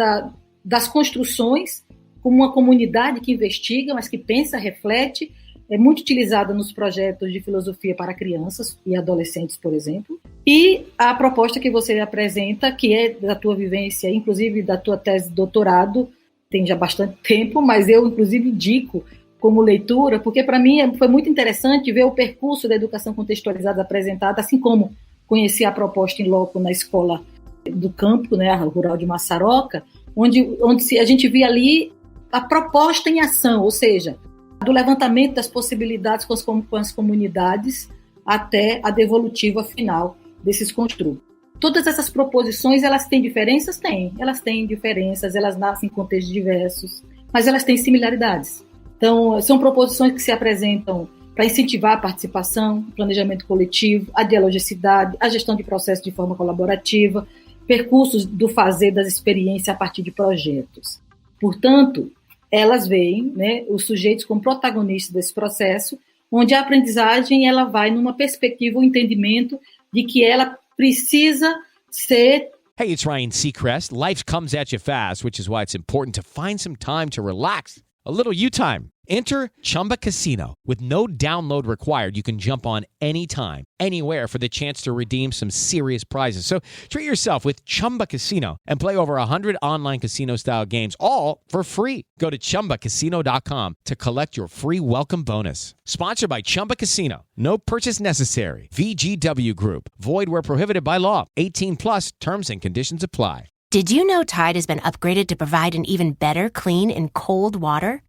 das construções, como uma comunidade que investiga, mas que pensa, reflete, é muito utilizada nos projetos de filosofia para crianças e adolescentes, por exemplo. E a proposta que você apresenta, que é da tua vivência, inclusive da tua tese de doutorado, tem já bastante tempo, mas eu, inclusive, indico como leitura, porque para mim foi muito interessante ver o percurso da educação contextualizada apresentada, assim como conheci a proposta em loco na escola do campo, né, a rural de Massaroca, onde a gente via ali a proposta em ação, ou seja, do levantamento das possibilidades com as comunidades até a devolutiva final desses construtos. Todas essas proposições, elas têm diferenças? Elas têm diferenças, elas nascem em contextos diversos, mas elas têm similaridades. Então, são proposições que se apresentam para incentivar a participação, o planejamento coletivo, a dialogicidade, a gestão de processos de forma colaborativa, percursos do fazer das experiências a partir de projetos. Portanto, elas veem, né, os sujeitos como protagonistas desse processo, onde a aprendizagem ela vai numa perspectiva, um entendimento de que ela precisa ser... Hey, it's Ryan Seacrest. Life comes at you fast, which is why it's important to find some time to relax. A little you time Enter Chumba Casino. With no download required, you can jump on anytime, anywhere for the chance to redeem some serious prizes. So treat yourself with Chumba Casino and play over 100 online casino-style games, all for free. Go to ChumbaCasino.com to collect your free welcome bonus. Sponsored by Chumba Casino. No purchase necessary. VGW Group. Void where prohibited by law. 18 plus. Terms and conditions apply. Did you know Tide has been upgraded to provide an even better clean in cold water?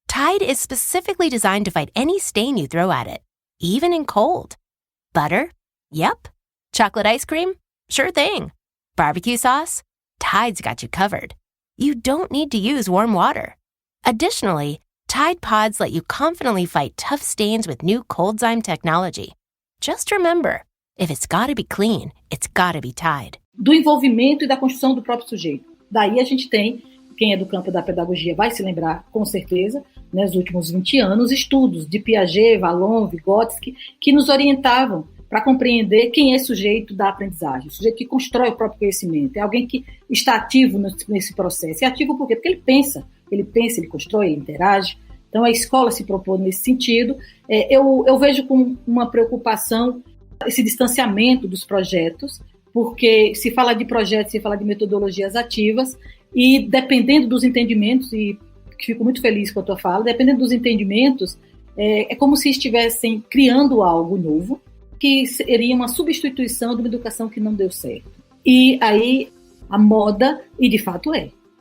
Tide is specifically designed to fight any stain you throw at it, even in cold. Butter? Yep. Chocolate ice cream? Sure thing. Barbecue sauce? Tide's got you covered. You don't need to use warm water. Additionally, Tide Pods let you confidently fight tough stains with new Coldzyme technology. Just remember, if it's gotta be clean, it's gotta be Tide. Do envolvimento e da construção do próprio sujeito. Daí a gente tem, quem é do campo da pedagogia vai se lembrar, com certeza, nos últimos 20 anos, estudos de Piaget, Vallon, Vygotsky, que nos orientavam para compreender quem é esse sujeito da aprendizagem, o sujeito que constrói o próprio conhecimento, é alguém que está ativo nesse processo. E ativo por quê? Porque ele pensa, ele constrói, ele interage. Então a escola se propôs nesse sentido. Eu vejo com uma preocupação esse distanciamento dos projetos, porque se fala de projetos, se fala de metodologias ativas, e dependendo dos entendimentos, e fico muito feliz com a tua fala, dependendo dos entendimentos, é como se estivessem criando algo novo, que seria uma substituição de uma educação que não deu certo. E aí a moda, e de fato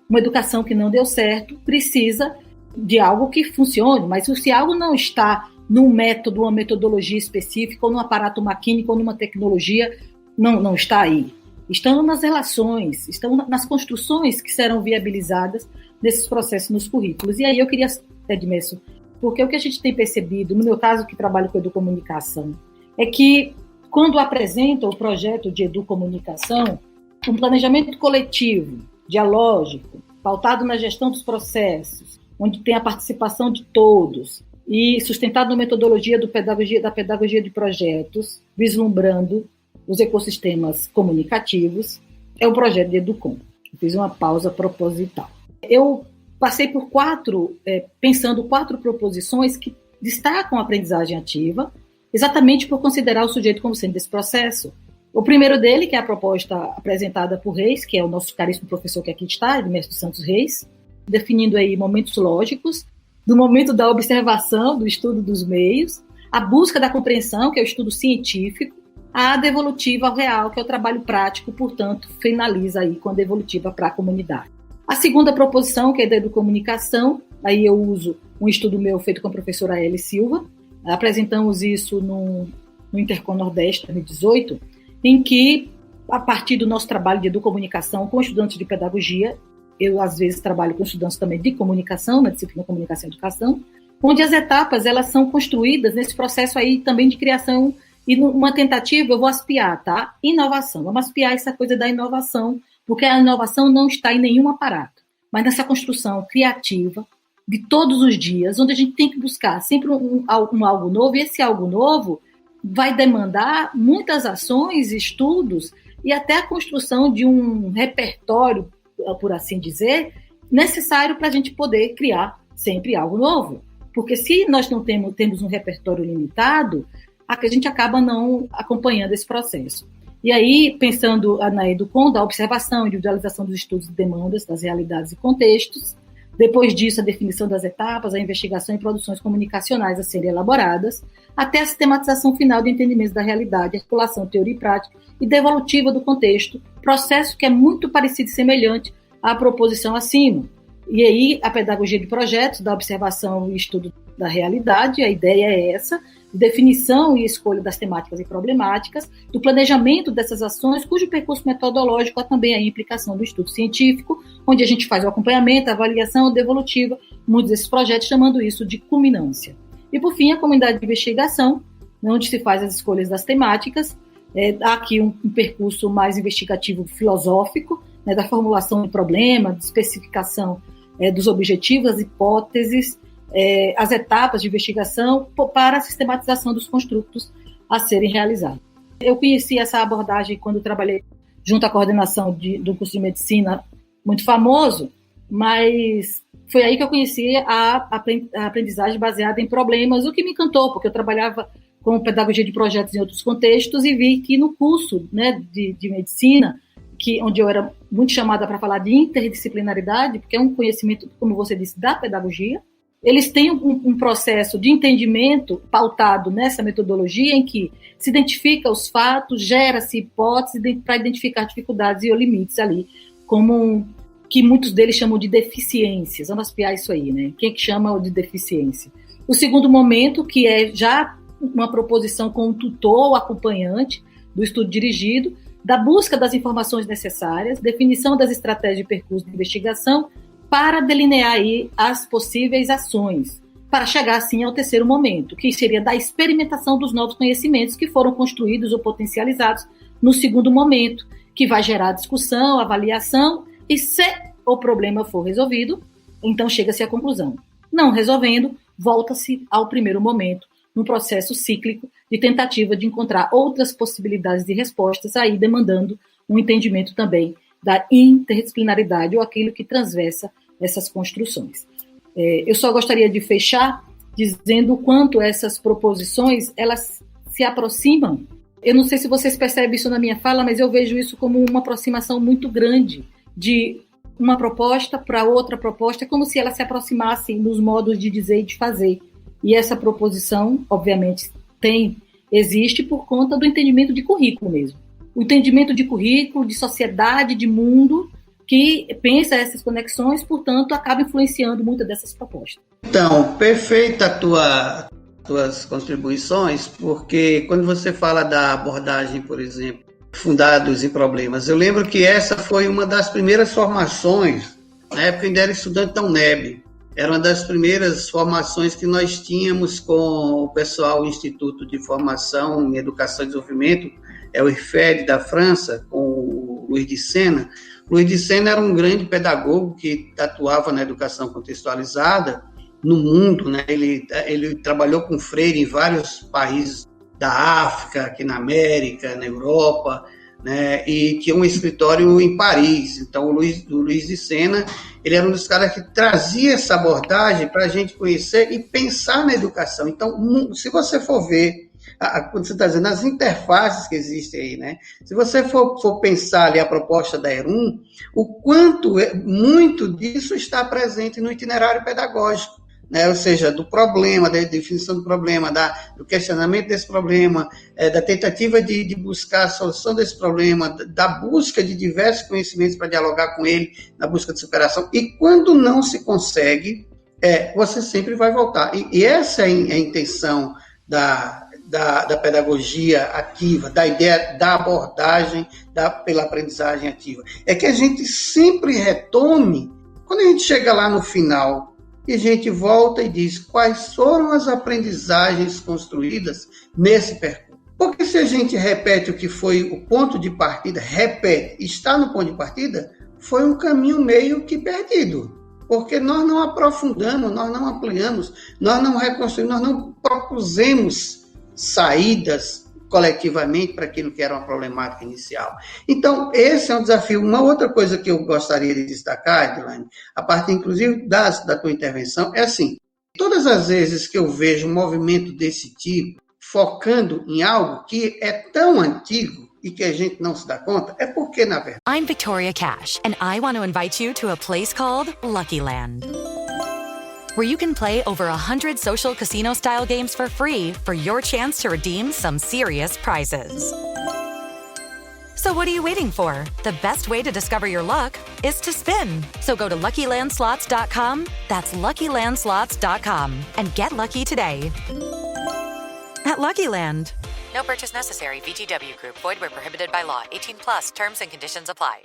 uma educação que não deu certo, precisa de algo que funcione, mas se algo não está num método, uma metodologia específica, ou num aparato maquínico, ou numa tecnologia, não está aí. Estão nas relações, estão nas construções que serão viabilizadas nesses processos nos currículos. E aí eu queria, Edmilson, porque o que a gente tem percebido, no meu caso que trabalho com educomunicação, é que quando apresenta o projeto de educomunicação, um planejamento coletivo, dialógico, pautado na gestão dos processos, onde tem a participação de todos e sustentado na metodologia da pedagogia de projetos, vislumbrando os ecossistemas comunicativos, é o projeto de Educom. Eu fiz uma pausa proposital. Eu passei por pensando quatro proposições que destacam a aprendizagem ativa, exatamente por considerar o sujeito como sendo desse processo. O primeiro dele, que é a proposta apresentada por Reis, que é o nosso caríssimo professor que aqui está, Edmilson Santos Reis, definindo aí momentos lógicos, do momento da observação, do estudo dos meios, a busca da compreensão, que é o estudo científico, a devolutiva ao real, que é o trabalho prático, portanto, finaliza aí com a devolutiva para a comunidade. A segunda proposição, que é da educomunicação, aí eu uso um estudo meu feito com a professora Eli Silva, apresentamos isso no Intercom Nordeste 2018, em que, a partir do nosso trabalho de educomunicação com estudantes de pedagogia, eu às vezes trabalho com estudantes também de comunicação, na disciplina Comunicação e Educação, onde as etapas elas são construídas nesse processo aí também de criação. E numa tentativa, eu vou aspiar, tá? Inovação. Vamos aspiar essa coisa da inovação, porque a inovação não está em nenhum aparato, mas nessa construção criativa de todos os dias, onde a gente tem que buscar sempre um algo novo, e esse algo novo vai demandar muitas ações, estudos, e até a construção de um repertório, por assim dizer, necessário para a gente poder criar sempre algo novo. Porque se nós não temos um repertório limitado, a gente acaba não acompanhando esse processo. E aí, pensando na Educom, da observação, individualização dos estudos de demandas, das realidades e contextos, depois disso a definição das etapas, a investigação e produções comunicacionais a serem elaboradas, até a sistematização final de entendimentos da realidade, articulação, teoria e prática e devolutiva do contexto, processo que é muito parecido e semelhante à proposição acima. E aí, a pedagogia de projetos, da observação e estudo da realidade, a ideia é essa, definição e escolha das temáticas e problemáticas, do planejamento dessas ações, cujo percurso metodológico há também a implicação do estudo científico, onde a gente faz o acompanhamento, a avaliação, a devolutiva, muitos desses projetos chamando isso de culminância. E, por fim, a comunidade de investigação, onde se faz as escolhas das temáticas, há aqui um percurso mais investigativo filosófico, da formulação de problema, de especificação dos objetivos, das hipóteses, as etapas de investigação para a sistematização dos construtos a serem realizados. Eu conheci essa abordagem quando trabalhei junto à coordenação do curso de medicina muito famoso, mas foi aí que eu conheci a aprendizagem baseada em problemas, o que me encantou, porque eu trabalhava com pedagogia de projetos em outros contextos e vi que no curso, né, de medicina, onde eu era muito chamada para falar de interdisciplinaridade, porque é um conhecimento, como você disse, da pedagogia, eles têm um processo de entendimento pautado nessa metodologia em que se identifica os fatos, gera-se hipóteses para identificar dificuldades e ou limites ali, como que muitos deles chamam de deficiências. Vamos aspiar isso aí, né? Quem é que chama de deficiência? O segundo momento, que é já uma proposição com um tutor ou acompanhante do estudo dirigido, da busca das informações necessárias, definição das estratégias de percurso de investigação, para delinear aí as possíveis ações, para chegar assim ao terceiro momento, que seria da experimentação dos novos conhecimentos que foram construídos ou potencializados no segundo momento, que vai gerar discussão, avaliação, e se o problema for resolvido, então chega-se à conclusão. Não resolvendo, volta-se ao primeiro momento, num processo cíclico de tentativa de encontrar outras possibilidades de respostas, aí demandando um entendimento também da interdisciplinaridade ou aquilo que transversa essas construções. Eu só gostaria de fechar dizendo o quanto essas proposições, elas se aproximam. Eu não sei se vocês percebem isso na minha fala, mas eu vejo isso como uma aproximação muito grande de uma proposta para outra proposta, como se elas se aproximassem nos modos de dizer e de fazer. E essa proposição, obviamente, existe por conta do entendimento de currículo mesmo. O entendimento de currículo, de sociedade, de mundo, que pensa essas conexões, portanto, acaba influenciando muitas dessas propostas. Então, perfeita tuas contribuições, porque quando você fala da abordagem, por exemplo, fundados em problemas, eu lembro que essa foi uma das primeiras formações, na época ainda era estudante da UNEB, era uma das primeiras formações que nós tínhamos com o pessoal do Instituto de Formação em Educação e Desenvolvimento, o IFED da França, com o Luiz de Sena. Luiz de Sena era um grande pedagogo que atuava na educação contextualizada no mundo, né? Ele trabalhou com Freire em vários países da África, aqui na América, na Europa, né? E tinha um escritório em Paris. Então, o Luiz de Sena, ele era um dos caras que trazia essa abordagem para a gente conhecer e pensar na educação. Então, se você for ver, quando você está dizendo, as interfaces que existem aí, né? Se você for pensar ali a proposta da ERUM, o quanto muito disso está presente no itinerário pedagógico, né? Ou seja, do problema, da definição do problema, do questionamento desse problema, da tentativa de buscar a solução desse problema, da busca de diversos conhecimentos para dialogar com ele, na busca de superação. E quando não se consegue, você sempre vai voltar. E essa é a intenção da pedagogia ativa, da ideia da abordagem pela aprendizagem ativa. É que a gente sempre retome, quando a gente chega lá no final, e a gente volta e diz quais foram as aprendizagens construídas nesse percurso. Porque se a gente repete o que foi o ponto de partida, está no ponto de partida, foi um caminho meio que perdido. Porque nós não aprofundamos, nós não ampliamos, nós não reconstruímos, nós não propusemos saídas coletivamente para aquilo que era uma problemática inicial. Então, esse é um desafio. Uma outra coisa que eu gostaria de destacar, Edilane, a partir, inclusive, da tua intervenção, é assim, todas as vezes que eu vejo um movimento desse tipo, focando em algo que é tão antigo e que a gente não se dá conta, é porque, na verdade... I'm Victoria Cash, and I want to invite you to a place called Lucky Land, where you can play over 100 social casino-style games for free for your chance to redeem some serious prizes. So what are you waiting for? The best way to discover your luck is to spin. So go to LuckyLandSlots.com, that's LuckyLandSlots.com, and get lucky today. At Lucky Land. No purchase necessary. VGW Group. Void where prohibited by law. 18 plus. Terms and conditions apply.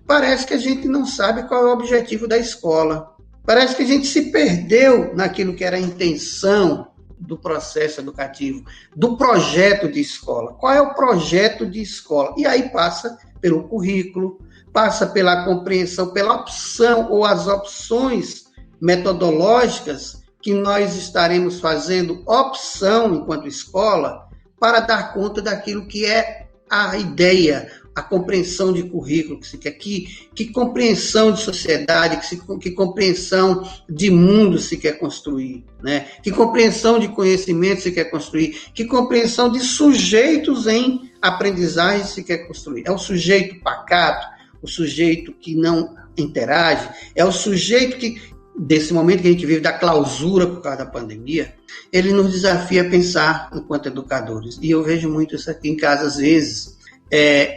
Parece que a gente não sabe qual é o objetivo da escola. Parece que a gente se perdeu naquilo que era a intenção do processo educativo, do projeto de escola. Qual é o projeto de escola? E aí passa pelo currículo, passa pela compreensão, pela opção ou as opções metodológicas que nós estaremos fazendo opção enquanto escola para dar conta daquilo que é a ideia a compreensão de currículo que se quer, que compreensão de sociedade, que compreensão de mundo se quer construir, né? Que compreensão de conhecimento se quer construir, que compreensão de sujeitos em aprendizagem se quer construir. É o sujeito pacato, o sujeito que não interage, é o sujeito que, desse momento que a gente vive da clausura por causa da pandemia, ele nos desafia a pensar enquanto educadores. E eu vejo muito isso aqui em casa às vezes,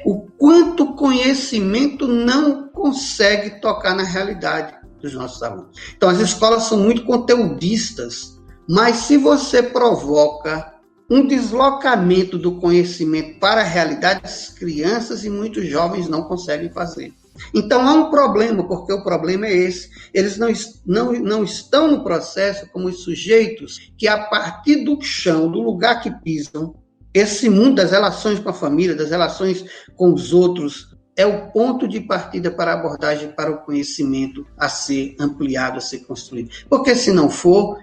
o quanto o conhecimento não consegue tocar na realidade dos nossos alunos. Então, as escolas são muito conteudistas, mas se você provoca um deslocamento do conhecimento para a realidade, as crianças e muitos jovens não conseguem fazer. Então, há um problema, porque o problema é esse. Eles não estão no processo como os sujeitos que, a partir do chão, do lugar que pisam, esse mundo das relações com a família, das relações com os outros, é o ponto de partida para a abordagem, para o conhecimento a ser ampliado, a ser construído. Porque, se não for,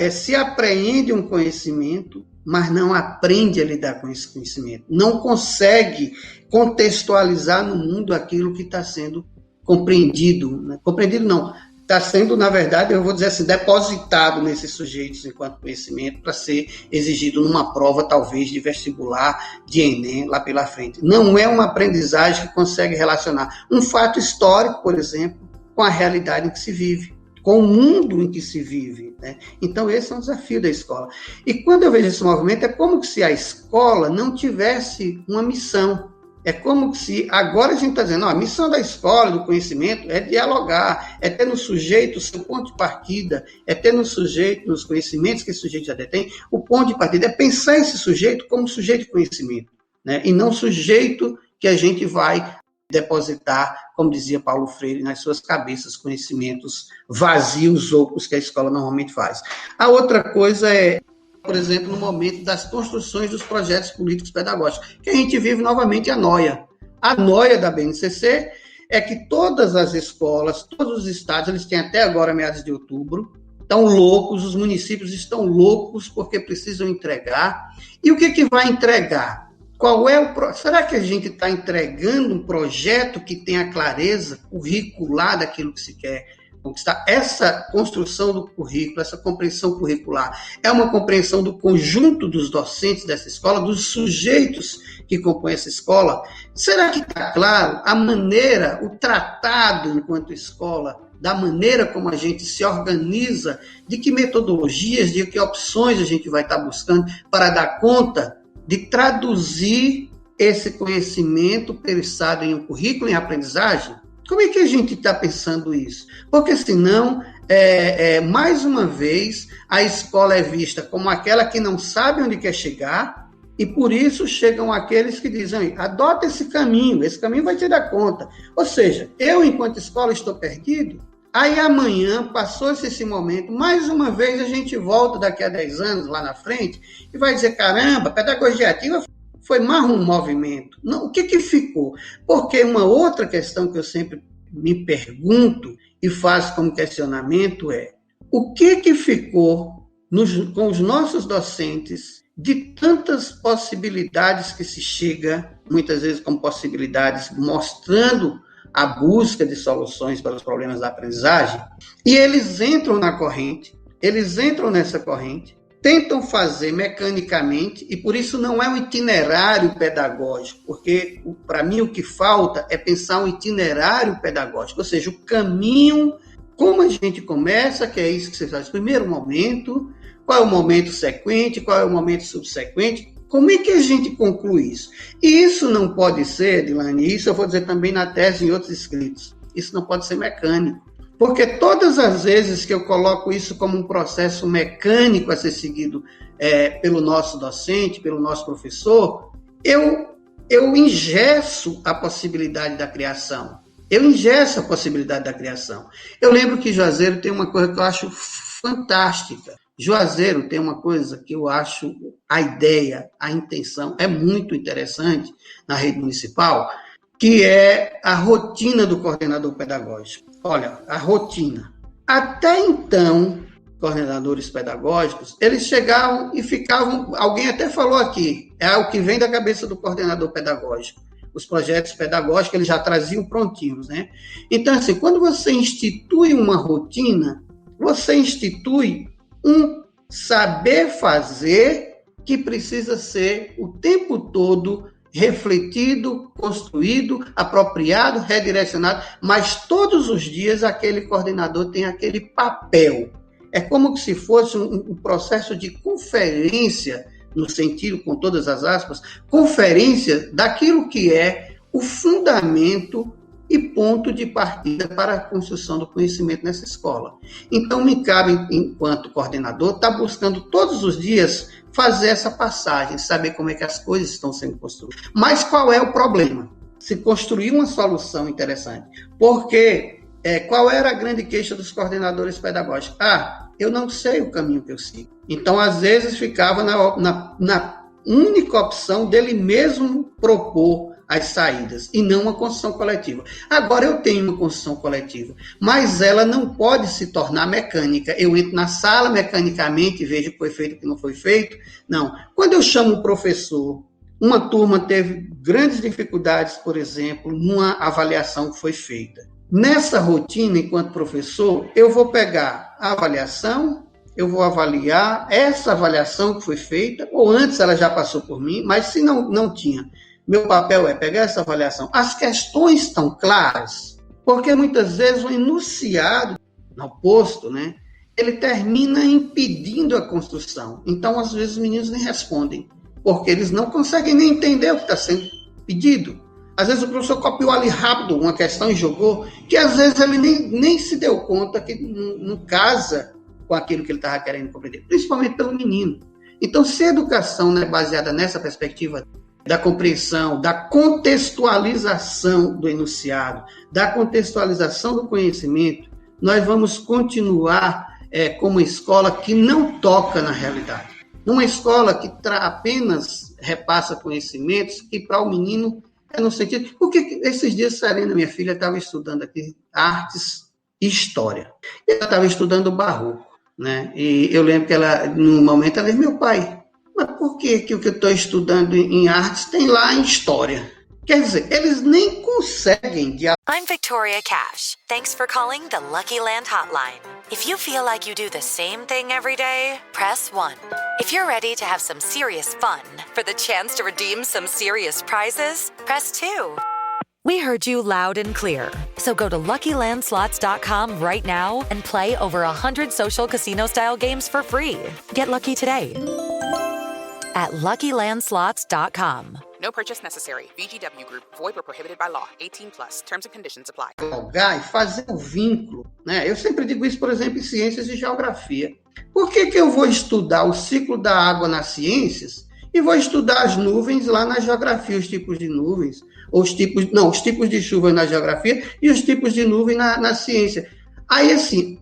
se apreende um conhecimento, mas não aprende a lidar com esse conhecimento. Não consegue contextualizar no mundo aquilo que está sendo compreendido. Né? Compreendido não, está sendo, na verdade, eu vou dizer assim, depositado nesses sujeitos enquanto conhecimento para ser exigido numa prova, talvez, de vestibular, de Enem, lá pela frente. Não é uma aprendizagem que consegue relacionar um fato histórico, por exemplo, com a realidade em que se vive, com o mundo em que se vive. Né? Então, esse é um desafio da escola. E quando eu vejo esse movimento, é como se a escola não tivesse uma missão. É como se, agora a gente está dizendo, a missão da escola, do conhecimento, é dialogar, é ter no sujeito o seu ponto de partida, é ter no sujeito, nos conhecimentos que esse sujeito já detém, o ponto de partida, é pensar esse sujeito como sujeito de conhecimento, né? E não sujeito que a gente vai depositar, como dizia Paulo Freire, nas suas cabeças, conhecimentos vazios, ocos, que a escola normalmente faz. A outra coisa é, por exemplo, no momento das construções dos projetos políticos pedagógicos, que a gente vive novamente a noia. A noia da BNCC é que todas as escolas, todos os estados, eles têm até agora, meados de outubro, estão loucos, os municípios estão loucos porque precisam entregar. E o que vai entregar? Qual é será que a gente está entregando um projeto que tenha clareza curricular daquilo que se quer conquistar? Essa construção do currículo, essa compreensão curricular, é uma compreensão do conjunto dos docentes dessa escola, dos sujeitos que compõem essa escola? Será que está claro a maneira, o tratado enquanto escola, da maneira como a gente se organiza, de que metodologias, de que opções a gente vai estar buscando para dar conta de traduzir esse conhecimento pensado em um currículo, em aprendizagem? Como é que a gente está pensando isso? Porque senão, mais uma vez, a escola é vista como aquela que não sabe onde quer chegar, e por isso chegam aqueles que dizem, adota esse caminho vai te dar conta. Ou seja, eu, enquanto escola, estou perdido. Aí amanhã, passou-se esse momento, mais uma vez a gente volta daqui a 10 anos lá na frente e vai dizer, caramba, pedagogia ativa foi mais um movimento. Não, o que ficou? Porque uma outra questão que eu sempre me pergunto e faço como questionamento é, o que ficou com os nossos docentes de tantas possibilidades que se chega, muitas vezes como possibilidades mostrando a busca de soluções para os problemas da aprendizagem, e eles entram na corrente, eles entram nessa corrente, tentam fazer mecanicamente, e por isso não é um itinerário pedagógico, porque para mim o que falta é pensar um itinerário pedagógico, ou seja, o caminho, como a gente começa, que é isso que você faz, primeiro momento, qual é o momento sequente, qual é o momento subsequente, como é que a gente conclui isso? E isso não pode ser, Dilane, isso eu vou dizer também na tese e em outros escritos, isso não pode ser mecânico. Porque todas as vezes que eu coloco isso como um processo mecânico a ser seguido pelo nosso docente, pelo nosso professor, eu engesso a possibilidade da criação. Eu lembro que Juazeiro tem uma coisa que eu acho fantástica. Juazeiro tem uma coisa que eu acho, a ideia, a intenção é muito interessante na rede municipal, que é a rotina do coordenador pedagógico. Olha, a rotina. Até então, coordenadores pedagógicos, eles chegavam e ficavam, alguém até falou aqui, é o que vem da cabeça do coordenador pedagógico. os projetos pedagógicos, eles já traziam prontinhos, né? Então, assim, quando você institui uma rotina, você institui um saber fazer que precisa ser o tempo todo refletido, construído, apropriado, redirecionado, mas todos os dias aquele coordenador tem aquele papel. É como se fosse um processo de conferência, no sentido, com todas as aspas, conferência daquilo que é o fundamento e ponto de partida para a construção do conhecimento nessa escola. Então, me cabe, enquanto coordenador, estar buscando todos os dias fazer essa passagem, saber como é que as coisas estão sendo construídas. Mas qual é o problema? Se construir uma solução interessante. Porque qual era a grande queixa dos coordenadores pedagógicos? Eu não sei o caminho que eu sigo. Então, às vezes, ficava na única opção dele mesmo propor as saídas, e não uma construção coletiva. Agora, eu tenho uma construção coletiva, mas ela não pode se tornar mecânica. Eu entro na sala mecanicamente e vejo o que foi feito e o que não foi feito. Não. Quando eu chamo um professor, uma turma teve grandes dificuldades, por exemplo, numa avaliação que foi feita. Nessa rotina, enquanto professor, eu vou pegar a avaliação, eu vou avaliar essa avaliação que foi feita, ou antes ela já passou por mim, mas se não tinha, meu papel é pegar essa avaliação. As questões estão claras, porque muitas vezes o enunciado no posto, né, ele termina impedindo a construção. Então, às vezes, os meninos nem respondem, porque eles não conseguem nem entender o que está sendo pedido. Às vezes o professor copiou ali rápido uma questão e jogou, que às vezes ele nem se deu conta que não casa com aquilo que ele estava querendo compreender, principalmente pelo menino. Então, se a educação não é baseada nessa perspectiva da compreensão, da contextualização do enunciado, da contextualização do conhecimento, nós vamos continuar como uma escola que não toca na realidade. Uma escola que apenas repassa conhecimentos que para o menino no sentido, porque esses dias Serena, minha filha, estava estudando aqui artes e história. Ela estava estudando barroco, né? E eu lembro que ela, no momento, ela disse, meu pai, mas por que o que eu estou estudando em artes tem lá em história? Quer dizer, eles nem conseguem... I'm Victoria Cash. Thanks for calling the Lucky Land Hotline. If you feel like you do the same thing every day, press 1. If you're ready to have some serious fun for the chance to redeem some serious prizes, press 2. We heard you loud and clear. So go to LuckyLandSlots.com right now and play over 100 social casino-style games for free. Get lucky today at LuckyLandSlots.com. No purchase necessary. VGW Group. Void where prohibited by law. 18+. Terms and conditions apply. E fazer o vínculo, né? Eu sempre digo isso, por exemplo, em ciências e geografia. Por que eu vou estudar o ciclo da água nas ciências e vou estudar as nuvens lá na geografia, os tipos de nuvens, ou os tipos de chuva na geografia e os tipos de nuvem na ciência? Aí, assim,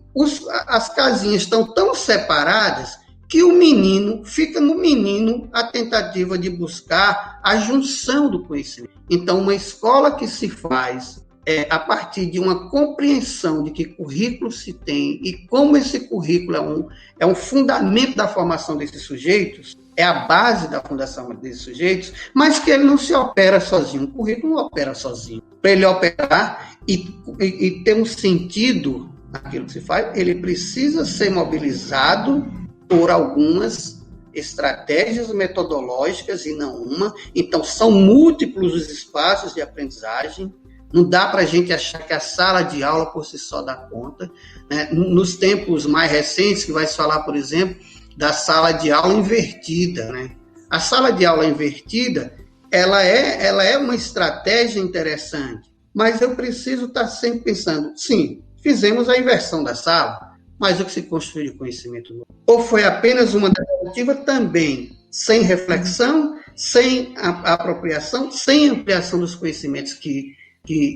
as casinhas estão tão separadas que o menino, fica no menino a tentativa de buscar a junção do conhecimento. Então, uma escola que se faz a partir de uma compreensão de que currículo se tem e como esse currículo é um fundamento da formação desses sujeitos, é a base da fundação desses sujeitos, mas que ele não se opera sozinho. O currículo não opera sozinho. Para ele operar e ter um sentido naquilo que se faz, ele precisa ser mobilizado por algumas estratégias metodológicas e não uma. Então, são múltiplos os espaços de aprendizagem. Não dá para a gente achar que a sala de aula por si só dá conta, né? Nos tempos mais recentes, que vai se falar, por exemplo, da sala de aula invertida, né? A sala de aula invertida, ela é uma estratégia interessante, mas eu preciso estar sempre pensando, sim, fizemos a inversão da sala, mas o que se construiu de conhecimento novo? Ou foi apenas uma devolutiva também, sem reflexão, sem apropriação, sem ampliação dos conhecimentos que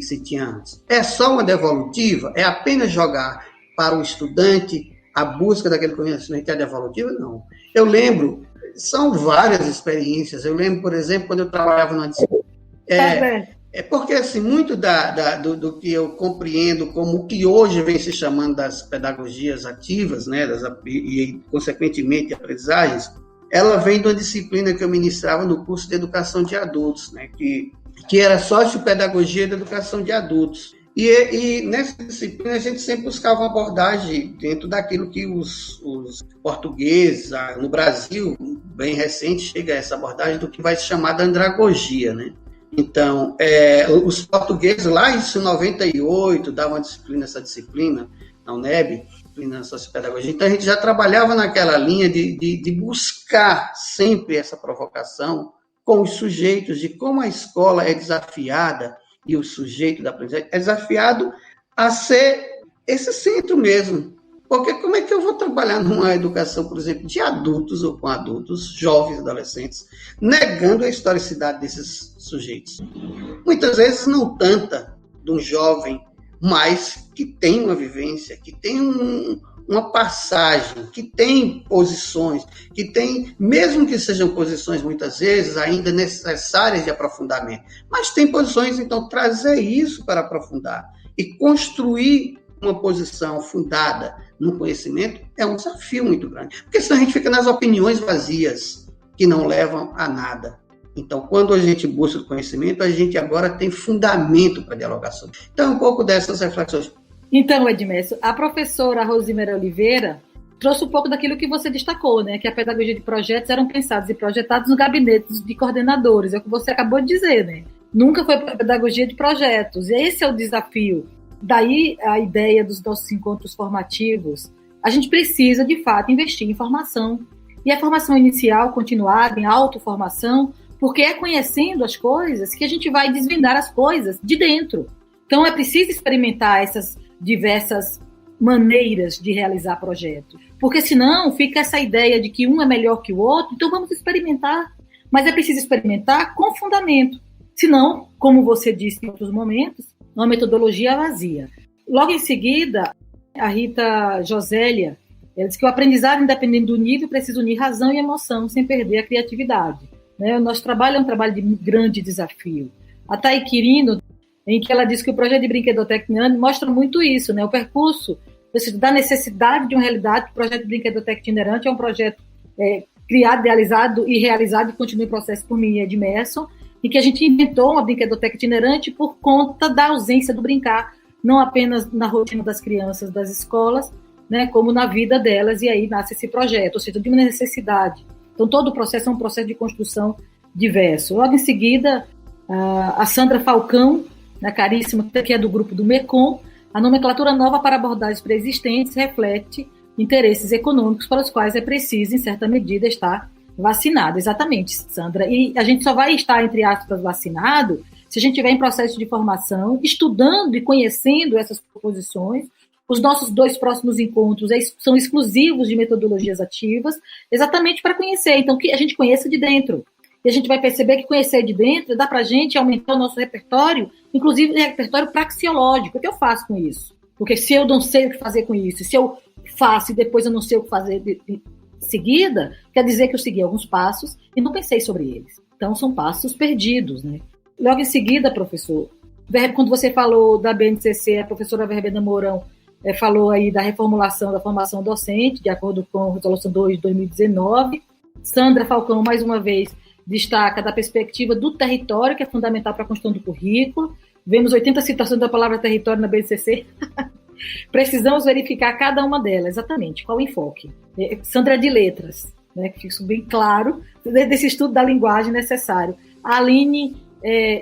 se tinha antes? É só uma devolutiva? É apenas jogar para o estudante a busca daquele conhecimento que é devolutiva? Não. Eu lembro, são várias experiências. Eu lembro, por exemplo, quando eu trabalhava na disciplina. Porque, assim, muito do que eu compreendo como o que hoje vem se chamando das pedagogias ativas, né, e, consequentemente, aprendizagens, ela vem de uma disciplina que eu ministrava no curso de educação de adultos, né, que que era Sociopedagogia da Educação de Adultos. E nessa disciplina a gente sempre buscava uma abordagem dentro daquilo que os portugueses, no Brasil, bem recente, chega a essa abordagem do que vai se chamar de andragogia, né? Então, os portugueses lá em 98 davam essa disciplina na UNEB, disciplina de Sociopedagogia. Então a gente já trabalhava naquela linha de buscar sempre essa provocação com os sujeitos, de como a escola é desafiada e o sujeito da aprendizagem é desafiado a ser esse centro mesmo. Porque como é que eu vou trabalhar numa educação, por exemplo, de adultos ou com adultos, jovens, adolescentes, negando a historicidade desses sujeitos? Muitas vezes não tanta de um jovem, mas que tem uma vivência, que tem uma passagem, que tem posições, que tem, mesmo que sejam posições muitas vezes ainda necessárias de aprofundamento, mas tem posições, então trazer isso para aprofundar e construir uma posição fundada no conhecimento é um desafio muito grande, porque senão a gente fica nas opiniões vazias que não levam a nada. Então, quando a gente busca o conhecimento, a gente agora tem fundamento para dialogar sobre. Então, um pouco dessas reflexões. Então, Edmércio, a professora Rosimera Oliveira trouxe um pouco daquilo que você destacou, né? Que a pedagogia de projetos eram pensados e projetados no gabinete de coordenadores, é o que você acabou de dizer, né? Nunca foi pedagogia de projetos, e esse é o desafio. Daí a ideia dos nossos encontros formativos. A gente precisa, de fato, investir em formação. E a formação inicial, continuada, em autoformação, porque é conhecendo as coisas que a gente vai desvendar as coisas de dentro. Então, é preciso experimentar essas diversas maneiras de realizar projetos. Porque, senão, fica essa ideia de que um é melhor que o outro, então vamos experimentar. Mas é preciso experimentar com fundamento. Senão, como você disse em outros momentos, uma metodologia vazia. Logo em seguida, a Rita Josélia, ela diz que o aprendizado, independente do nível, precisa unir razão e emoção, sem perder a criatividade. Né? O nosso trabalho é um trabalho de grande desafio. A Thay Quirino, em que ela diz que o projeto de brinquedoteca itinerante mostra muito isso, né? O percurso da necessidade de uma realidade. O projeto de brinquedoteca itinerante é um projeto criado, idealizado e realizado e continua em processo por mim e Edmércio, e que a gente inventou uma brinquedoteca itinerante por conta da ausência do brincar, não apenas na rotina das crianças das escolas, né, como na vida delas, e aí nasce esse projeto, ou seja, de uma necessidade. Então, todo o processo é um processo de construção diverso. Logo em seguida, a Sandra Falcão, né, caríssima, que é do grupo do MECOM, a nomenclatura nova para abordagens pré-existentes reflete interesses econômicos para os quais é preciso, em certa medida, estar vacinado. Exatamente, Sandra. E a gente só vai estar, entre aspas, vacinado se a gente estiver em processo de formação, estudando e conhecendo essas proposições. Os nossos 2 próximos encontros são exclusivos de metodologias ativas, exatamente para conhecer. Então, que a gente conheça de dentro. E a gente vai perceber que conhecer de dentro dá para a gente aumentar o nosso repertório, inclusive o repertório praxeológico. O que eu faço com isso? Porque se eu não sei o que fazer com isso, se eu faço e depois eu não sei o que fazer de seguida, quer dizer que eu segui alguns passos e não pensei sobre eles. Então, são passos perdidos, né? Logo em seguida, professor, quando você falou da BNCC, a professora Verbena Mourão falou aí da reformulação da formação docente, de acordo com a Resolução 2 de 2019. Sandra Falcão, mais uma vez, destaca da perspectiva do território, que é fundamental para a construção do currículo. Vemos 80 citações da palavra território na BNCC. Precisamos verificar cada uma delas, exatamente, qual o enfoque. Sandra é de letras, né, que fica bem claro, desse estudo da linguagem necessário. A Aline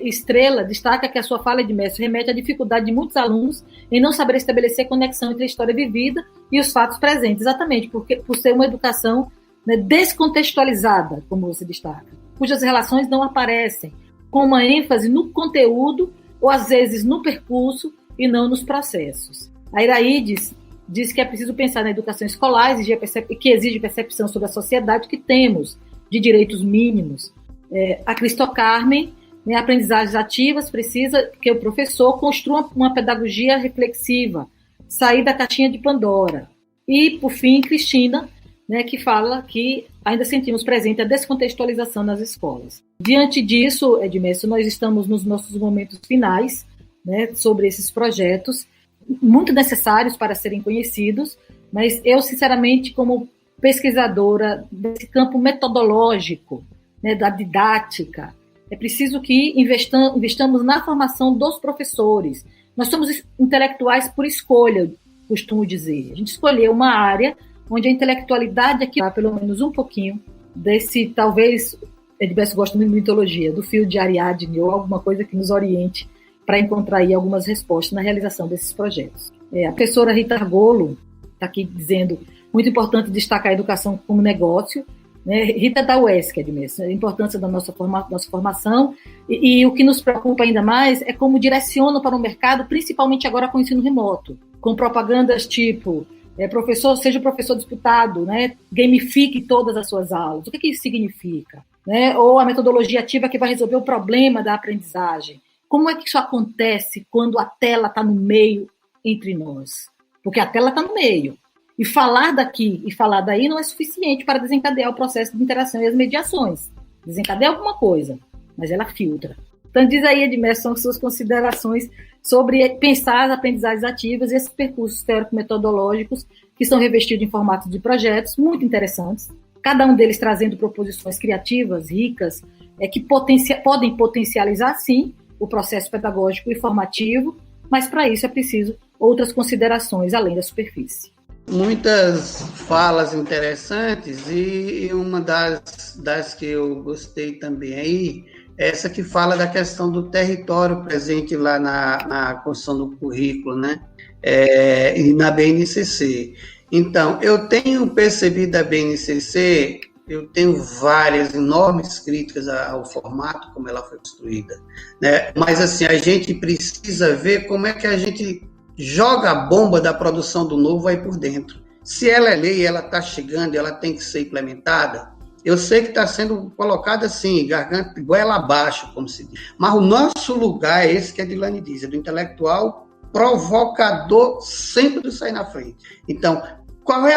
Estrela destaca que a sua fala de mestre remete à dificuldade de muitos alunos em não saber estabelecer conexão entre a história vivida e os fatos presentes, exatamente, porque por ser uma educação, né, descontextualizada, como você destaca, cujas relações não aparecem, com uma ênfase no conteúdo ou às vezes no percurso e não nos processos. A Iraídes diz que é preciso pensar na educação escolar, que exige percepção sobre a sociedade que temos, de direitos mínimos. A Cristo Carmen, né, aprendizagens ativas, precisa que o professor construa uma pedagogia reflexiva, sair da caixinha de Pandora. E, por fim, Cristina, né, que fala que ainda sentimos presente a descontextualização nas escolas. Diante disso, Edmércio, nós estamos nos nossos momentos finais, né, sobre esses projetos, muito necessários para serem conhecidos, mas eu, sinceramente, como pesquisadora desse campo metodológico, né, da didática, É preciso que investamos na formação dos professores. Nós somos intelectuais por escolha, costumo dizer. A gente escolheu uma área onde a intelectualidade aqui dá pelo menos um pouquinho desse, talvez, Edberto gosta muito de mitologia, do fio de Ariadne ou alguma coisa que nos oriente para encontrar aí algumas respostas na realização desses projetos. A professora Rita Argolo está aqui dizendo, muito importante destacar a educação como negócio, né? Rita da UESC, mesmo, a importância da nossa formação, e o que nos preocupa ainda mais é como direciona para o mercado, principalmente agora com o ensino remoto, com propagandas tipo, seja professor disputado, né? Gamifique todas as suas aulas. O que isso significa? Né? Ou a metodologia ativa que vai resolver o problema da aprendizagem. Como é que isso acontece quando a tela está no meio entre nós? Porque a tela está no meio. E falar daqui e falar daí não é suficiente para desencadear o processo de interação e as mediações. Desencadeia alguma coisa, mas ela filtra. Então, diz aí, Edmestre, são suas considerações sobre pensar as aprendizagens ativas e esses percursos teórico-metodológicos que são revestidos em formatos de projetos muito interessantes, cada um deles trazendo proposições criativas, ricas, que podem potencializar, sim, o processo pedagógico e formativo, mas para isso é preciso outras considerações além da superfície. Muitas falas interessantes e uma das que eu gostei também aí, essa que fala da questão do território presente lá na construção do currículo, né? E na BNCC. Então, eu tenho percebido a BNCC, eu tenho várias enormes críticas ao formato como ela foi construída, né? Mas assim, a gente precisa ver como é que a gente joga a bomba da produção do novo aí por dentro. Se ela é lei, ela está chegando, ela tem que ser implementada. Eu sei que está sendo colocada assim, garganta, goela abaixo, como se diz. Mas o nosso lugar é esse que a Edilane diz, é do intelectual provocador, sempre do sair na frente. Então, qual é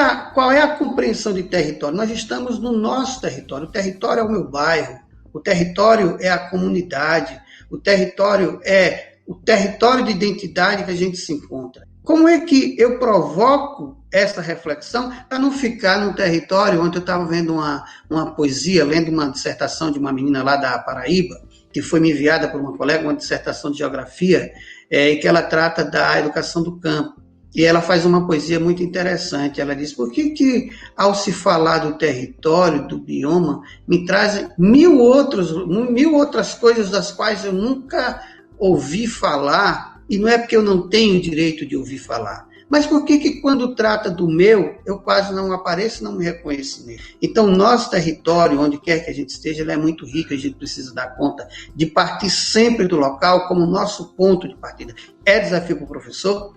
a compreensão de território? Nós estamos no nosso território. O território é o meu bairro, o território é a comunidade, o território é o território de identidade que a gente se encontra. Como é que eu provoco essa reflexão para não ficar num território onde eu estava vendo uma poesia, lendo uma dissertação de uma menina lá da Paraíba, que foi me enviada por uma colega, uma dissertação de geografia, e que ela trata da educação do campo. E ela faz uma poesia muito interessante. Ela diz, por que ao se falar do território, do bioma, me trazem mil outras coisas das quais eu nunca ouvi falar, e não é porque eu não tenho direito de ouvir falar, mas por que quando trata do meu, eu quase não apareço, não me reconheço nele? Então, nosso território, onde quer que a gente esteja, ele é muito rico, a gente precisa dar conta de partir sempre do local como nosso ponto de partida. É desafio para o professor?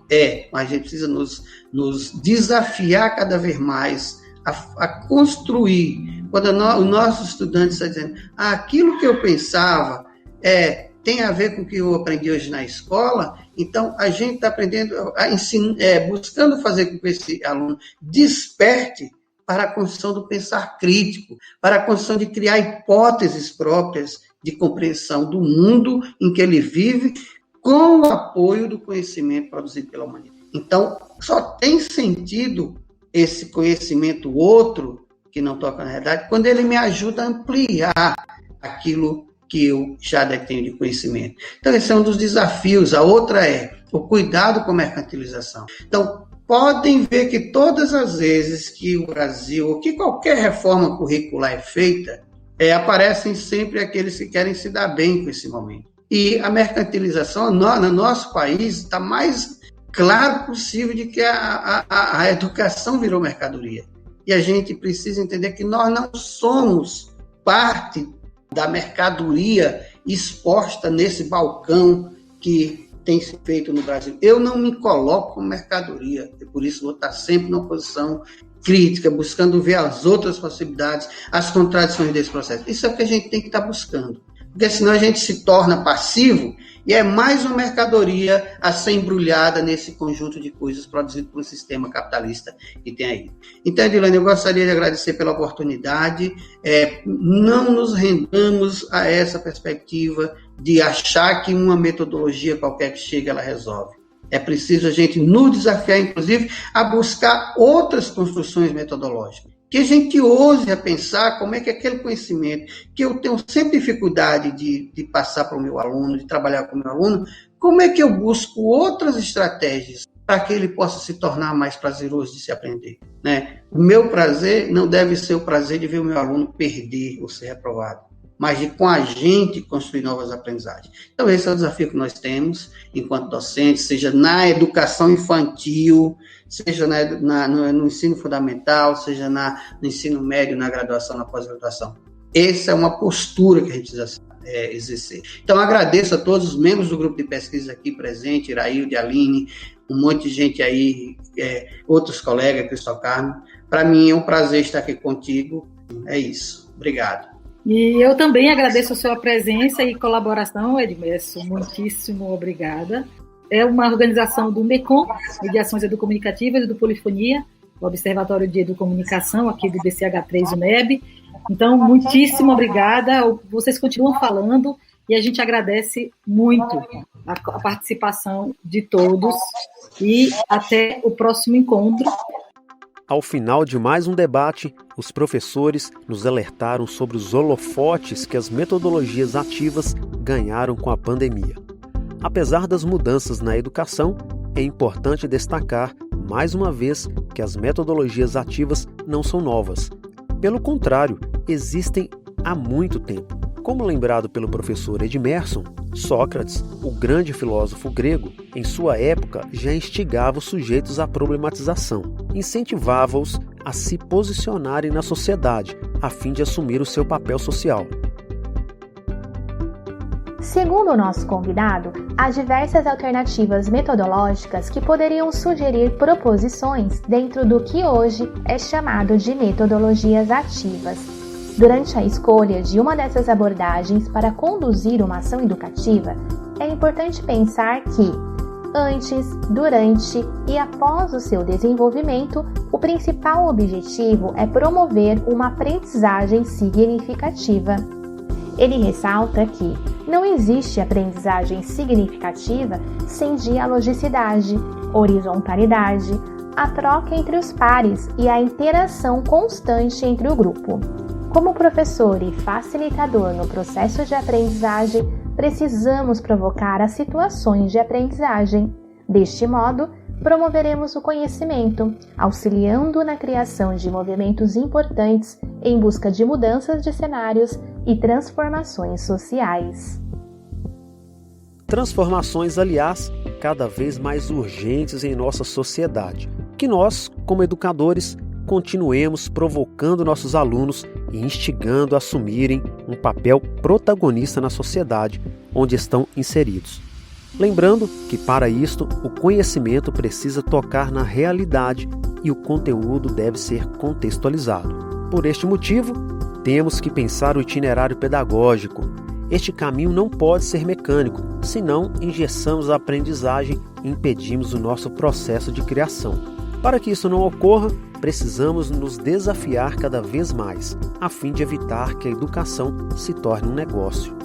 Mas a gente precisa nos desafiar cada vez mais a construir. Quando o nosso estudante está dizendo, aquilo que eu pensava tem a ver com o que eu aprendi hoje na escola, então a gente está aprendendo, buscando fazer com que esse aluno desperte para a construção do pensar crítico, para a construção de criar hipóteses próprias de compreensão do mundo em que ele vive, com o apoio do conhecimento produzido pela humanidade. Então, só tem sentido esse conhecimento outro, que não toca na realidade, quando ele me ajuda a ampliar aquilo que eu já detenho de conhecimento. Então, esse é um dos desafios. A outra é o cuidado com a mercantilização. Então, podem ver que todas as vezes que o Brasil, ou que qualquer reforma curricular é feita, aparecem sempre aqueles que querem se dar bem com esse momento. E a mercantilização, no nosso país, está mais claro possível de que a educação virou mercadoria. E a gente precisa entender que nós não somos parte da mercadoria exposta nesse balcão que tem se feito no Brasil. Eu não me coloco como mercadoria, e por isso vou estar sempre numa posição crítica, buscando ver as outras possibilidades, as contradições desse processo. Isso é o que a gente tem que estar buscando, porque senão a gente se torna passivo e é mais uma mercadoria a ser embrulhada nesse conjunto de coisas produzido por um sistema capitalista que tem aí. Então, Edilane, eu gostaria de agradecer pela oportunidade. Não nos rendamos a essa perspectiva de achar que uma metodologia qualquer que chegue, ela resolve. É preciso a gente nos desafiar, inclusive, a buscar outras construções metodológicas que a gente ouse a pensar como é que aquele conhecimento, que eu tenho sempre dificuldade de passar para o meu aluno, de trabalhar com o meu aluno, como é que eu busco outras estratégias para que ele possa se tornar mais prazeroso de se aprender, né? O meu prazer não deve ser o prazer de ver o meu aluno perder ou ser reprovado, mas de, com a gente, construir novas aprendizagens. Então, esse é o desafio que nós temos enquanto docentes, seja na educação infantil, seja no ensino fundamental, seja no ensino médio, na graduação, na pós-graduação. Essa é uma postura que a gente precisa exercer. Então, agradeço a todos os membros do grupo de pesquisa aqui presente, Irailde, Aline, um monte de gente aí, outros colegas, Cristal Carmo. Para mim é um prazer estar aqui contigo. É isso. Obrigado. E eu também agradeço a sua presença e colaboração, Edmerson. Muitíssimo obrigada. É uma organização do MECOM, Mediações Educomunicativas e do Polifonia, o Observatório de Educomunicação, aqui do BCH3 UNEB. Então, muitíssimo obrigada. Vocês continuam falando e a gente agradece muito a participação de todos e até o próximo encontro. Ao final de mais um debate, os professores nos alertaram sobre os holofotes que as metodologias ativas ganharam com a pandemia. Apesar das mudanças na educação, é importante destacar, mais uma vez, que as metodologias ativas não são novas. Pelo contrário, existem há muito tempo. Como lembrado pelo professor Edmerson, Sócrates, o grande filósofo grego, em sua época já instigava os sujeitos à problematização, incentivava-os a se posicionarem na sociedade, a fim de assumir o seu papel social. Segundo o nosso convidado, há diversas alternativas metodológicas que poderiam sugerir proposições dentro do que hoje é chamado de metodologias ativas. Durante a escolha de uma dessas abordagens para conduzir uma ação educativa, é importante pensar que, antes, durante e após o seu desenvolvimento, o principal objetivo é promover uma aprendizagem significativa. Ele ressalta que não existe aprendizagem significativa sem dialogicidade, horizontalidade, a troca entre os pares e a interação constante entre o grupo. Como professor e facilitador no processo de aprendizagem, precisamos provocar as situações de aprendizagem. Deste modo, promoveremos o conhecimento, auxiliando na criação de movimentos importantes em busca de mudanças de cenários e transformações sociais. Transformações, aliás, cada vez mais urgentes em nossa sociedade. Que nós, como educadores, continuemos provocando nossos alunos e instigando a assumirem um papel protagonista na sociedade onde estão inseridos. Lembrando que, para isto, o conhecimento precisa tocar na realidade e o conteúdo deve ser contextualizado. Por este motivo, temos que pensar o itinerário pedagógico. Este caminho não pode ser mecânico, senão engessamos a aprendizagem e impedimos o nosso processo de criação. Para que isso não ocorra, precisamos nos desafiar cada vez mais, a fim de evitar que a educação se torne um negócio.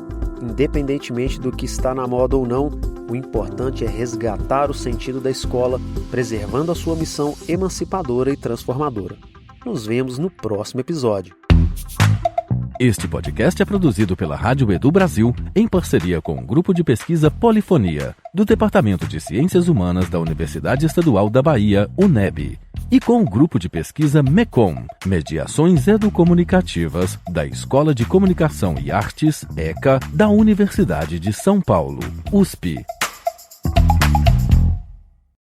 Independentemente do que está na moda ou não, o importante é resgatar o sentido da escola, preservando a sua missão emancipadora e transformadora. Nos vemos no próximo episódio. Este podcast é produzido pela Rádio Edu Brasil em parceria com o Grupo de Pesquisa Polifonia, do Departamento de Ciências Humanas da Universidade Estadual da Bahia, UNEB, e com o Grupo de Pesquisa MECOM, Mediações Educomunicativas, da Escola de Comunicação e Artes, ECA, da Universidade de São Paulo, USP.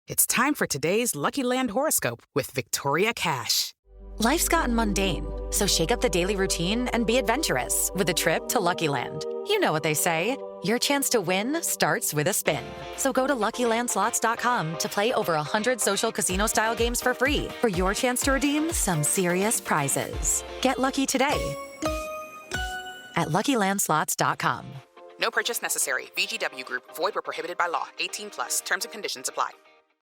It's time for today's Lucky Land horoscope with Victoria Cash. Life's gotten mundane, so shake up the daily routine and be adventurous with a trip to Lucky Land. You know what they say, your chance to win starts with a spin. So go to LuckyLandSlots.com to play over 100 social casino-style games for free for your chance to redeem some serious prizes. Get lucky today at LuckyLandSlots.com. No purchase necessary. VGW Group. Void where prohibited by law. 18+. Terms and conditions apply.